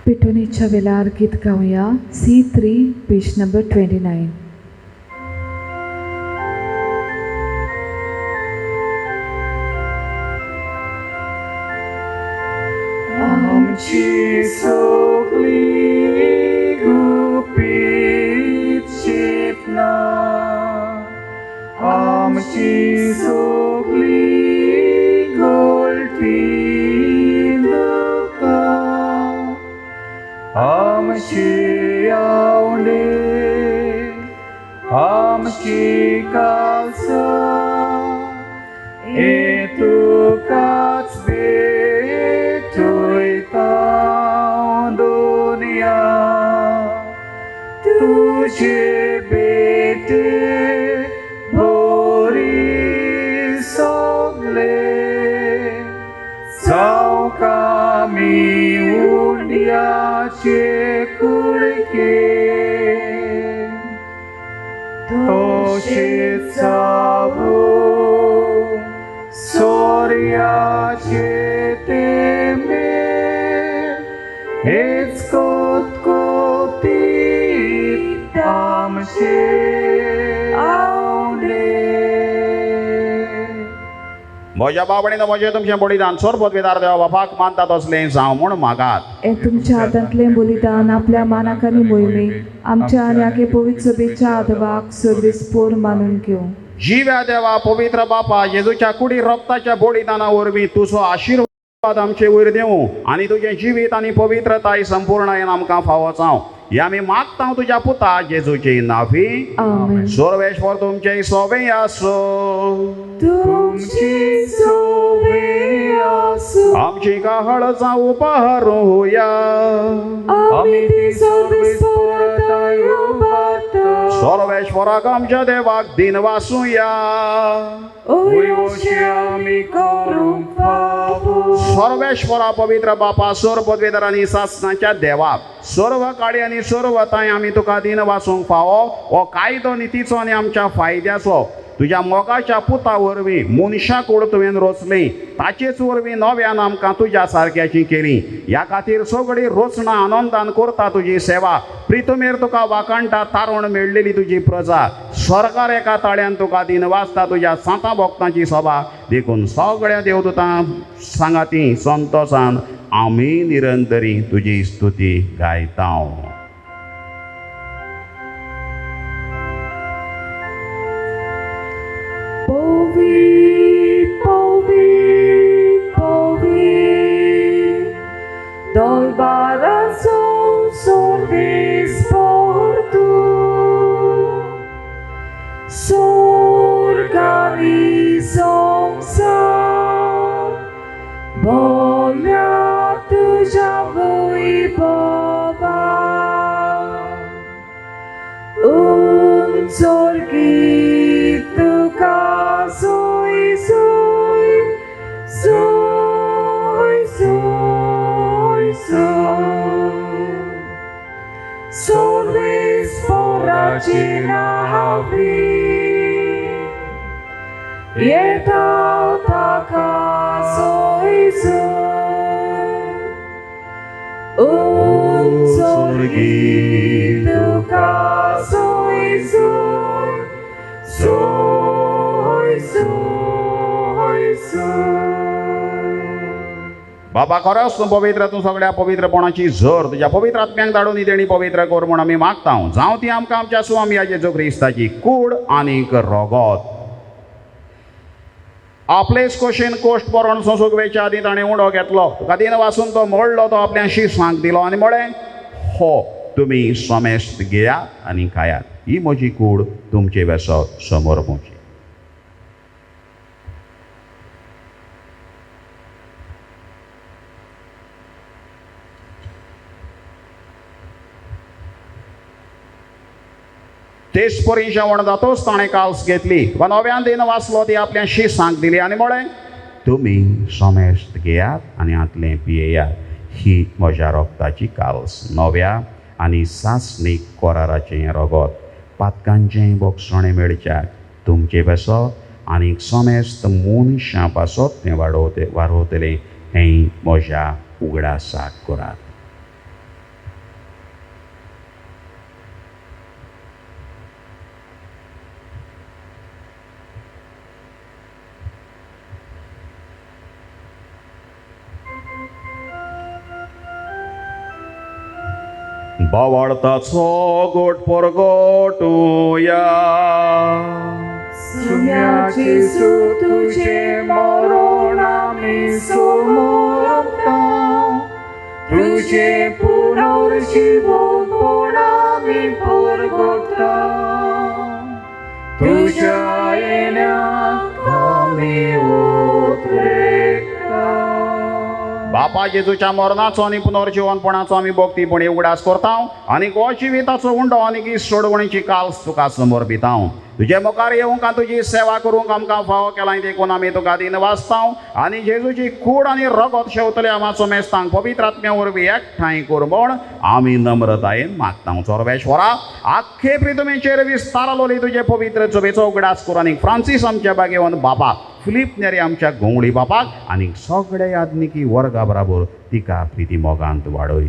पिटोनीच्या वेळार गीत गावया. C3 page number 29. आमची सगळी गुपीत चेतना, आमची सगळी गळती दुःखा, आमची आवडे, आमची काळजा, हे तुकाच भेटोयता दुनिया. तुझे बेटे बरी सगळे चौकामी उंड्याचे कुडके, तोशेच जावो सोर्याचे तेंबे, हेच कोतकोतीत आमचे आवडे. म्हज्या बाबडीन म्हजें तुमचें बलिदान सोर पदवेदार देवा बापाक मानता तसलें जावं म्हूण मागात. हे तुमच्या हातांतलें बलिदान आपल्या मानाक आनी मोहिमेक आमच्या आनी आखे पवित्र सभेच्या आदवाक सर्वेस्पोर मानून घेवं. जिव्या देवा पवित्र बापा जेजूच्या कुडी रक्ताच्या बलिदाना वरवीं तुजो आशिर्वाद आमचे वयर देवं आनी तुजें जिवीत आनी पवित्रताय संपूर्णयेन आमकां फावो जावं. हे आमी मागता तुज्या पुता जेजूचे नांवी. आमेन. सर्वेश्वर तुमचे सोबे आसो. तुमची सोबे आसो. आमची काहळ जावं उपहारूया. आमी ती सर्वेस्पोरताय उबारता. सर्वेश्वराक आमच्या देवाक दिन वासूया. वयवशे आमी करूंक फावो. सर्वेश्वरा पवित्र बापा सोर पदवेदार आनी सासणाच्या देवा सर्व काळी आनी सर्वताय आमी तुका दिन वासूंक फावो. हो कायदो नितीचो आनी आमच्या फायद्याचो तुज्या मोगाच्या पुता वरवीं मनशा कूड तुवें रचली, ताचेच वरवीं नव्यान आमकां तुज्या सारक्याची केली. ह्या खातीर सगळीं रचणां आनंदान करता तुजी सेवा. प्रितुमेर तुका वाकाणटा तारण मेळलेली तुजी प्रजा. सरकार एका ताळ्यान तुका दिन वाजता तुज्या साता भक्तांची सभा देखून सगळ्या देवदूतां सांगाती संतोषान आमी निरंतरी तुजी स्तुती गायता. Povit, povit, povit, dolbaração sorvespor tu, sorganizam sa, bolia tuja voi baba, sorgit tuka soy, soy, soy, soy, soy, sorvesporacina havi, Yeta taka soy, soy, sorgit tuka soy, soy, soy, soy, soy. बाबा खरोच तूं पवित्र, तूं सगळ्या पवित्रपणाची झर तुज्या पवित्र आत्म्यांक धाडून ही देणी पवित्र कर म्हूण आमी मागता. जावं ती आमकां आमच्या स्वामी जेजू क्रिस्ताची कूड आनीक रगत. आपलेच कोशेन कोश्ट परोन सोंसुकवेच्या आदीं ताणें उंडो घेतलो. तुका दिन वासून तो मोडलो, तो आपल्या शिसांक दिलो आनी म्हळें हो तुम्ही सोमेस्त घेयात आनी खायात ही म्हजी कूड तुमचे वेसो समोर पोवची. तेच परी जेवण जातोच ताणें काल्स घेतली वा नव्यान दिन वाचलो ती आपल्या शिसांक दिली आनी म्हळें, तुमी सोमेस्त घेयात आनी आतलें पियेयात ही म्हज्या रोगताची काल्स, नव्या आनी सासणीक कोराराचें रगत, पातकांचें बोगसणें मेळच्याक तुमचे बेसत आनीक सोमेस्त मनशां पासत तें वाडोवतलें हें म्हज्या उगडासाक करात. बावार्थाचो गोट परगटुया. सुम्याची तुझे मरण आमी समरता, तुझे पुनर्जीवन आमी परगटता, तुझ्या येण्याक आमी उद्रेकता. बापा जेजूच्या मरणाचो आनी पुनर्जीवनपणाचो आमी भोगतीपणी उगडास करता आनी हो जिविताचो उंडो आनी सोडवणीची काल्स तुका समोर भिता. तुजे मुखार येवंक आनी तुजी सेवा करूंक आमकां फावो केला देखून आमी तुका दिन वाचता आनी जेजूची कूड आनी रगत शेवतले आमाचो मेस्तांक पवित्र आत्म्या वरवीं एकठांय कर म्हण आमी नम्रतायेन मागता. सर्वेश्वरा, आख्खे प्रितमेचेर विस्तारलोली तुजे पवित्र चोबेचो उगडास कर आनी फ्रांसीस आमच्या बागेवन बापाक, फिलीप नेरी आमच्या गोंगळी बापाक आनी सगळे याज्ञिकी वर्गा बराबर तिका प्रिती मोगांत वाडय.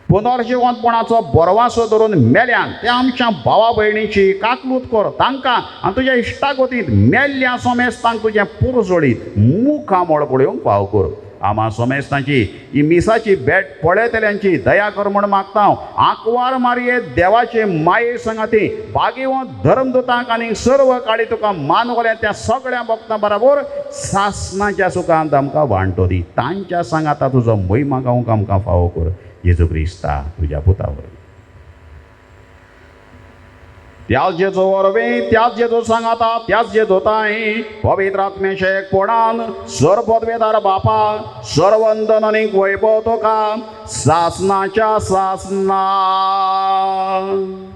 पुनर्जीवनपणाचो बरवासो धरून मेल्यांक त्या आमच्या भावा भयणीची काकलूत कर तांकां आनी तुज्या इश्टागतींत मेल्ल्या सोमेस्तांक तुजें पुरजोळीत मुखामोळ पळोवंक फाव कर. आमा सोमेस्तांची ही मिसाची भेट पळयतल्यांची दया कर म्हण मागता. आंकवार मारये देवाचे माये संगाती बागेवंत धर्मदूतांक आनी सर्व काळी तुका मानवल्या त्या सगळ्या भक्तां बरोबर सासणाच्या सुखांत आमकां वांटो दी. तांच्या सांगाता तुजो महिमा गावंक आमकां फावो कर. जेजू क्रिस्ता तुज्या पुतावर त्याच जेजो वरवीं, त्याच जेजो सांगाता, त्याच जेजो ताई पवित्र आत्म्याचे एकपणान सर्वपदवेदार बापा सर्वंदन आनी वैभव तुका सासणाच्या सासना.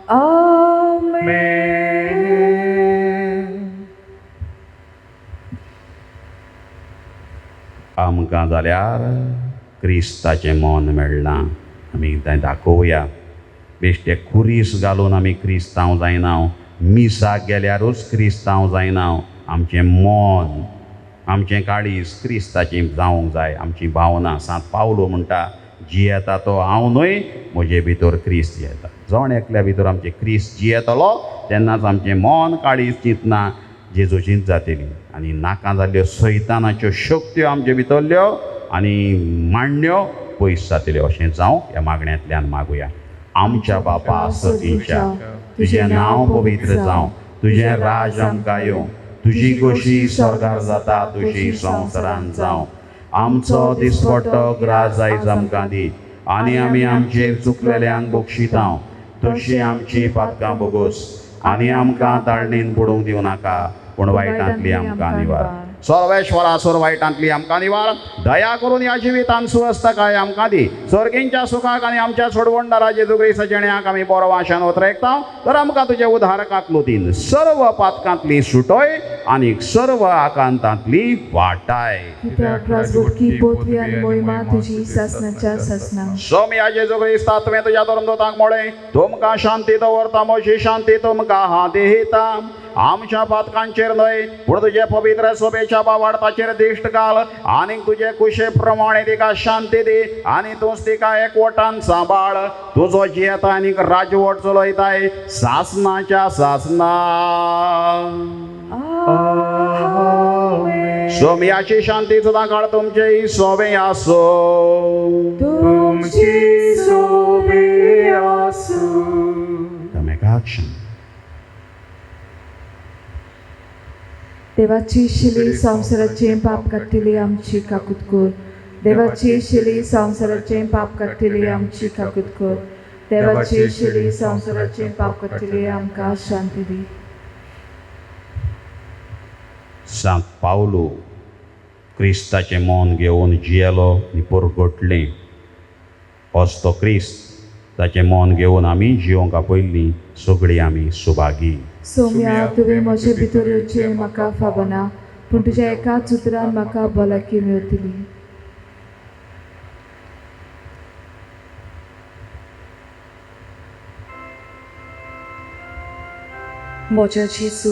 आमेन. आमकां जाल्यार क्रिस्ताचें मन मेळना, आमी तें दाखोवया. बेश्टे खुरीस घालून आमी क्रिस्तांव जायना, मिसाक गेल्यारूच क्रिस्तांव जायना. आमचें मन, आमचें काळीज क्रिस्ताचें जावंक जाय. आमची भावना सांत पावलो म्हणटा, जियेता तो हांव न्हय, म्हजे भितर क्रिस्त जियेता. जण एकल्या भितर आमचें क्रिस्त जियेतलो तेन्नाच आमचें मन, काळीज, चिंतना जेजूचींच जातली आनी नाका जाल्ल्यो सैतानाच्यो शक्त्यो आमचे भितरल्यो आनी मांडण्यो पयस जातल्यो अशें जावं ह्या मागण्यांतल्यान मागुया. आमच्या बापा सतीच्या, तुजें नांव पवित्र जावं, तुजें राज आमकां येवं, तुजी कशी स्वर्गार जाता तशी संवसारांत जावं. आमचो दिसपट्टो ग्रास आयज आमकां दी आनी आमी आमचेर चुकलेल्यांक बक्षिता तशी आमची पातकां बोगोस आनी आमकां ताळणेन पडूंक दिवं नाका, पूण वायटांतली आमकां निवार. सर्वेश्वरा, सर वायटांतली आमकां निवार. दया करून ह्या जिवितांत सुवस्थकाय आमकां दी. सर्गींच्या सुखाक आनी आमच्या सोडवणदारा जेजू क्रिस्ताच्या जिणेक आमी बरो आशान उतरयता. तर आमकां तुज्या उद्धारकाक लोतीन सर्व पातकांतली सुटोय आनी सर्व आकांतांतली वाटाय. कित्याक राजवटकी पोतवी आनी मोहिमा तुजी सासणाच्या सासणां. सोम्या जेजू क्रिस्ता, तुवें तुज्या धर्मदूतांक म्हळें, तुमकां शांती दवरता, म्हजी शांती तुमकां हांव दिता. आमच्या पातकांचेर न्हय पूण तुजे पवित्र सोबेच्या बावार्थाचेर दिश्ट घाल आनी तुजे कुशे प्रमाणे तिका शांती दी आनी तूंच तिका एकवटान सांबाळ. तुजो जियेता आनी राजवट चलयताय सासणाच्या सासना. सोम्याची शांती सुद्दां काळ तुमचे सोबे आसो. तुमची सोबे आसो. देवाची शिली संवसाराचें पाप काडटली आमची काकूत कर. देवाची शिली संवसाराचें पाप काडटली आमची काकूत कर. देवाची शिडी संवसाराचे पाप करतली आमकां शांती दी. सांत पावलो क्रिस्ताचें मोन घेवन जियेलो आनी परगटलें. असतो क्रिस्त ताचें मोन घेवन आमी जिवंक आपयल्लीं सगळीं आमी सुभागी. सौम्या तुवें म्हजे भितर येवचें म्हाका फाबना, पूण तुज्या एकाच उतरान म्हाका भलायकी मेळटली. म्हज्या जेजू,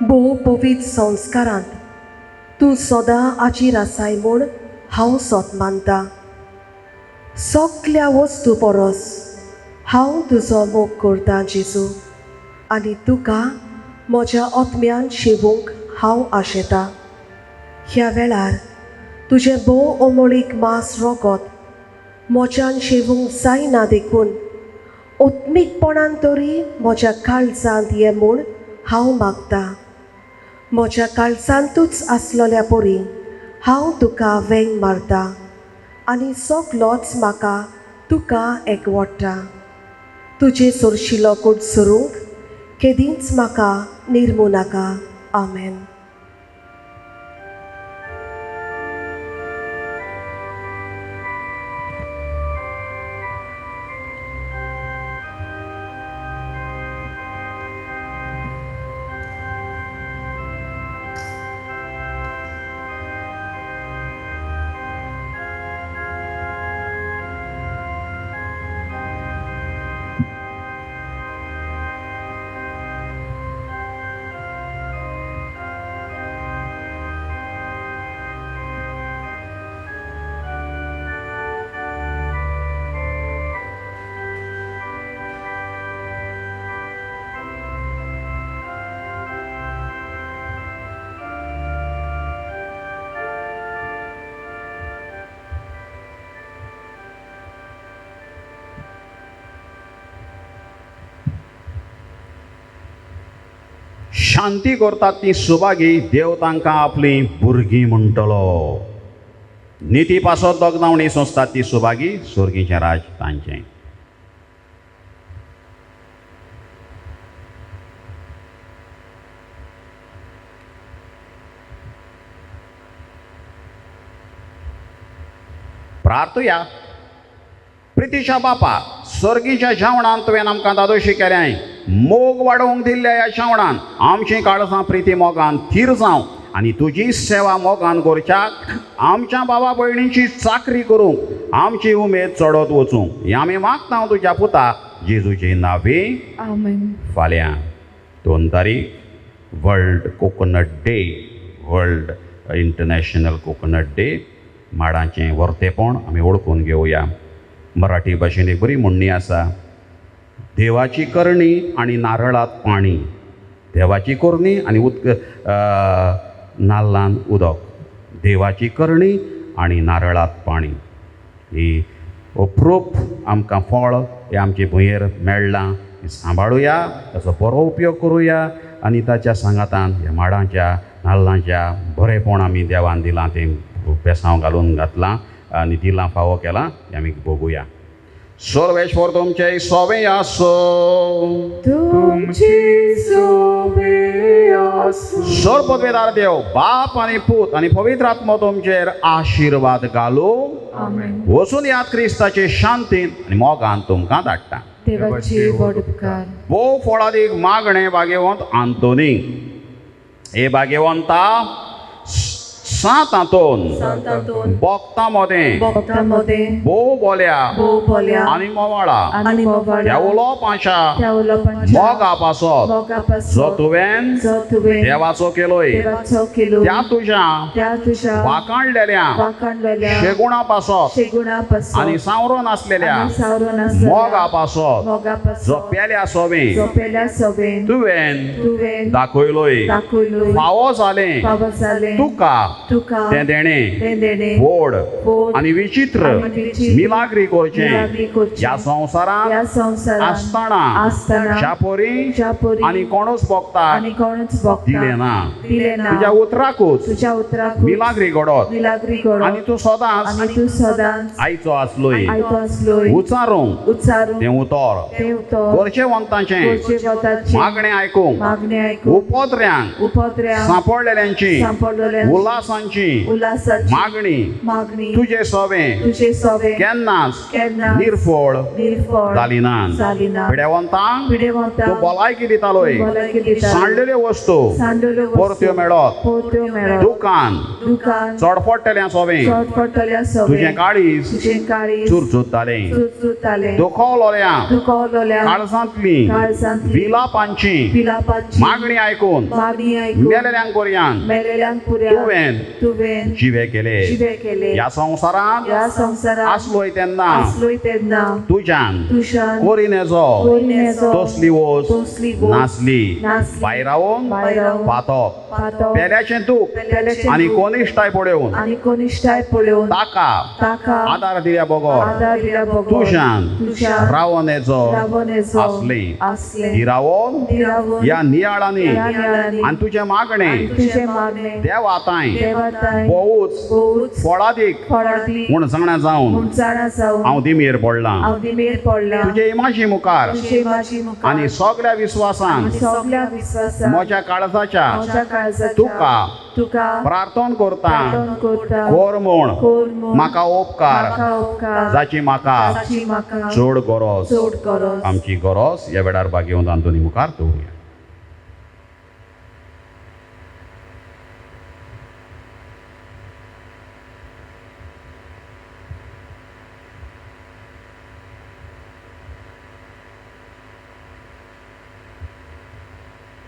भोव पवित्र संस्कारांत तूं सदां आजीर आसाय म्हूण हांव सोत मानता. सगल्या वस्तू परस हांव तुजो मोग करतां जेजू, आनी तुका म्हज्या आत्म्यान शेवूंक हांव आशेतां. ह्या वेळार तुजें भोव अमोळीक मास रोगत म्हज्यान शेवूंक जायना देखून ओत्मीकपणान तरी म्हज्या काळजांत ये म्हूण हांव मागतां. म्हज्या काळजांतूच आसलोल्या परी हांव तुका वेंग मारतां आनी सगलोच म्हाका तुका एकवडटा. तुजे सोरशिलो कूड सरूंक केदींच म्हाका निर्मू नाका. आमेन. शांती करतात ती सुभागी, देव तांकां आपली भुरगीं म्हणटलो. निती पासत दोगनावणी सोंसतात ती सुभागी, सुर्गीचें राज तांचें. प्रार्थुया. प्रितीच्या बापा, सर्गीच्या जेवणान तुवें आमकां दादोशी केल्याय. मोग वाडोवंक दिल्ल्या ह्या जेवणान आमची काळजां प्रिती मोगान थीर जावं आनी तुजी सेवा मोगान करच्याक आमच्या भावा भयणींची चाकरी करूंक आमची उमेद चडत वचूंक हें आमी मागता तुज्या पुता जेजूचे नांवी. आमेन. फाल्यां 2 तारीख World Coconut Day, World International Coconut Day. माडांचें वर्तेपण आमी ओळखून घेवया. मराठी भाशेन एक बरी म्हणणी आसा, देवाची करणी आनी नारळांत पाणी. देवाची करणी आनी नाल्लांत उदक. देवाची करणी आनी नारळांत पाणी. ही अप्रूप आमकां फळ हें आमचे भुंयेर मेळ्ळां. सांबाळुया, ताचो बरो उपयोग करुया आनी ताच्या सांगातान ह्या माडांच्या नाल्लांच्या बरेपण आमी देवान दिलां तें बेसांव घालून घातलां आनी दिलां फावो केलां हें आमी बघुया. सर्वेश्वर तुमचे सोबे आसो. तुमची सोबे आसूं. सर्वपदवेदार देव बाप आनी पूत आनी पवित्र आत्मा तुमचेर आशिर्वाद घालूं. आमेन. वचून यात क्रिस्ताचे शांतीन आनी मोगान तुमकां धाडटा. देवाची व्हड उपकार. भोव फळादीक मागणे भाग्यवंत आंतोनी. हे भाग्यवंता सांतांतून बोगता मोदें भोव बोल्या आनी मोवाळा त्या उलोवपाच्या मोगा पासत जो तुवें देवाचो केलोय त्या तुज्या वाखाणलेल्या शेगुणा पासत आनी सावरून आसलेल्या मोगा पासत जो पेल्या सोबें तुवें दाखयलोय. फावो जालें तुका तुका तें देणें तें देणें व्हड व्हड आनी विचित्र आनी विचित्र मिलाग्री मिलाग्री करचें करचें. ह्या संवसारांत ह्या संवसारांत आसतना आसतना शापोरी शापोरी आनी कोणूच भोगतात आनी कोणूच भोगता दिलें ना दिलें ना. तुज्या उतराकूच तुज्या उतराक मिलाग्री घडोत मिलाग्री करो आनी तूं सदांच आनी तूं सदांच आयचो आसलोय आयतो आसलोय उचारूंक उच्चारूंक तें उतर तें उतर गरजेवंतांचें गोरचेवंतांचें मागणें आयकूंक मागणें आयकूंक उपोत्र्यांक उपद्र्यांक सांपडलेल्यांची सांपडलेल्यांची उल्हासांची उल्हासाची मागणी तुजे सवें तुझे सवे केन्नाच केन्नाच निर्फळ निर्फळ जाली ना जाली ना. पिडेवंतांक पिडेवंतांक तूं भलायकी दितालोय भलायकी दिता. सांडलेल्यो वस्तू सांडलेल्यो वस्तू परत्यो मेळत पोत्यो मेळत. दुकान दुकान चडपडटलें सवें चडपडटल्या सवे तुजें काळीज तुजें काळीज चुरचुरतालें चुरचुरतालें. दुखवलोल्यांक दुखवलोल्या काळजांतलीं काळजांतलीं विलापांची विलापाची मागणी आयकून मागणी आयकून मेलेल्यांक कोरयांक मेलेल्यांक पुऱ्या तुवें जिवे केले जिवे केले. ह्या संवसारांत ह्या संवसारांत आसलोय तेन्ना आसलोय तेन्ना तुज्यान तुशान कोरिनेजो कोरिनेजो तसली वोस तसली वोस नासली नासली. भायर रावून भायर रावून पातप पातप पेल्याचें तूप पेल्याचें आनी तूप कोनिश्टाय पळोवन आनी कोनिश्टाय पळोवन ताका ताका आदार दिल्या बगोर आदार दिल्या बगोर तुज्यान तुशान रावनेजो रावनेजो आसली आसले. ही रावोन ती रावून ह्या नियाळांनी ह्या नियाळांनी आनी तुजें मागणें तुझे मागणे देव आतांय देवाताय भोवूच भोवूच फळादीक फळांतली म्हूण जाणा जावन मुणसाणा जावन हांव दिमेर पडलां हांव दिमेर पडला. तुजे इमाशी मुखार तुझे माझी मुखार आनी सगळ्या विस्वासान आनी सगळ्या विश्वासान म्हज्या काळजाच्या म्हज्या काळजाच्या तुका तुका प्रार्थना करता प्रार्थना करता. कोर म्हूण कोर म्हूण म्हाका उपकार म्हाका उपकार जाची म्हाका जाची म्हाका चड गरज चड गरज. आमची गरज ह्या वेळार भाग्यवंत आंतोनी मुखार दवरुया.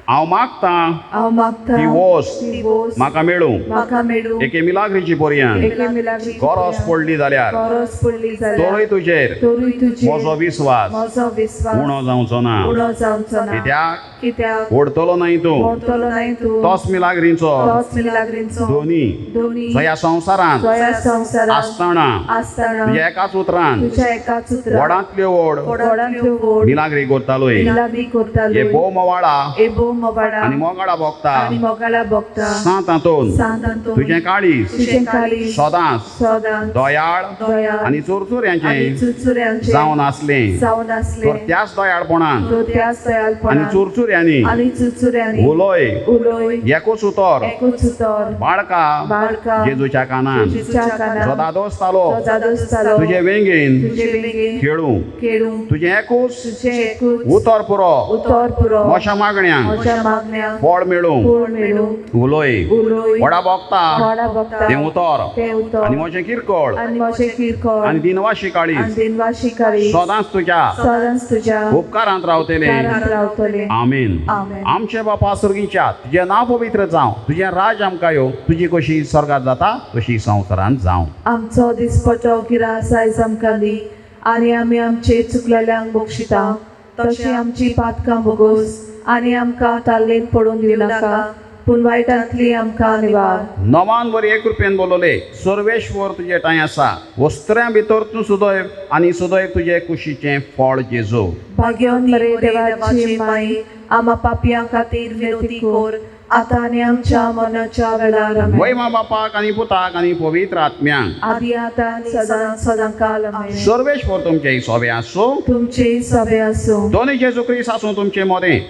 हांव मागतां हांव मागता ती वोस ती वोस म्हाका मेळूं म्हाका मेळूं. एके मिलाग्रीची पर्यंत एके मिलाग्री गरज पडली जाल्यार गरज पडली जाल्यार तोय तुजेर तोरूय तुजे म्हजो विस्वास म्हजो विश्वास उणो जावचो ना उणो जावचो ना. कित्याक कित्याक ओडतलो न्हय तूं ओडतलो नाही तूं तोच मिलाग्रींचो तोच मिलाग्रींचो दोनी दोनी जो ह्या संवसारांत ह्या संवसारांत आसतना आसतना तुज्या एकाच उतरान तुझ्या एकाच उतरांत वडांतल्यो व्हड व्हडांतल्यो व्हड मिलाग्री करतालोय मिलाग्री हे करतालो. भोव मोवाळा एबो मोबाडा आनी मोगाळा भोगता आनी मोगाळा भोगता सांत हातून सांतांतून तुजें काळीज तुजें काळीज सदांच सदांच दोयाळ दया आनी चुरचुऱ्यांचें आनी चुरचुऱ्यांचें जावन आसलें जावन आसले. तर त्याच दोयाळपणान तो त्याच आनी दयाळपणान चुरचुऱ्यांनी आनी चुरचुऱ्यांनी उलोय उलोय एकूच उतर एकूच उतर बाळका बाळका जेजूच्या कानान जेजूच्या जो कानान दादोसतालो तो जादोसतालो. तुजे वेंगेन तुजे वेंगेन खेळूं खेळूं तुजें एकूच तुजें एकूच उतर पुरो उतर पुरो म्हज्या मागण्यांक म्हज्या मागण्यांक फळ मेळूं फळ मेळूं. उलोय उलोय व्हडा भोगता व्हडा भोगता तें उतर तें उतर आनी म्हजें किरकोळ आनी म्हजें किरकोळ आनी दिनवाशी आनी काळीज दिनवाशी काळीज सदांच तुज्या सदांच तुज्या उपकारांत रावतले उपकारांत रावतले. आमीन. आमेन. आमचे बापा सर्गीच्या तुजें नांव पवित्र जावं तुजें राज आमकां येवं तुजी कशी स्वर्गांत जाता तशी संवसारांत जावं. आमचो दिसपटो गिरास आयज आमकां दी आनी आमी आमचे चुकलेल्यांक बक्षिता तशी आमची पातकां भोगोस आनी आमकां ताल्लेन पडून दिवं नाका पूण वायटांतली आमकां निवार. नवान वर एक रुपयान बोलोले सर्वेश्वर तुजे ठांय आसा वस्त्र्यां भितर तूं सुदैव आनी सुदैव तुजे कुशीचें फळ जेजू. भाग्यवन मरे देवाची माई आमा पापयां खातीर विनोदी कोर आतां आनी आमच्या मरणाच्या वेळार आमेन. वैमा बापाक आनी पुताक आनी पवित्र आत्म्यांक आदी आतां आनी सदां सदांकाल आमेन. सर्वेश्वर तुमचे सोबे आसूं तुमचे सभे आसूं दोनी जेजू क्रिस्त आसूं तुमचे मोदें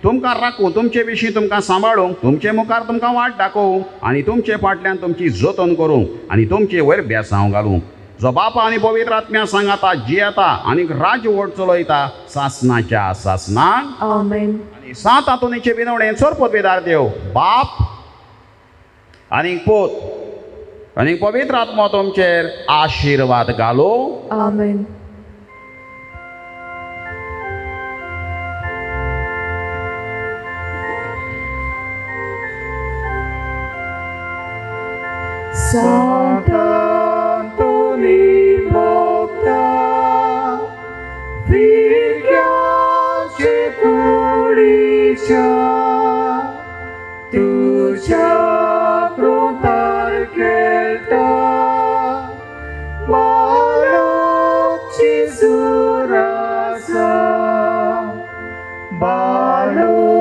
तुमकां राखूं तुमचे विशीं तुमकां सांबाळूंक तुमचे मुखार तुमकां वाट दाखोवं आनी तुमचे फाटल्यान तुमची जतन करूंक आनी तुमचे वयर बेसांव घालूंक जो बापा आनी पवित्र आत्म्या सांगाता जियेता आनी राज वट चलयता सासनाच्या सासनाक आमेन. आनी सात हातुनीचे बिनवणें चड पदवेदार देव बाप आनी पूत आनी पवित्र आत्मा तुमचेर आशिर्वाद घालूं आमेन. Santoni Bogda, Virgyaचे कुडीच्या तुझ्या कृतार बालू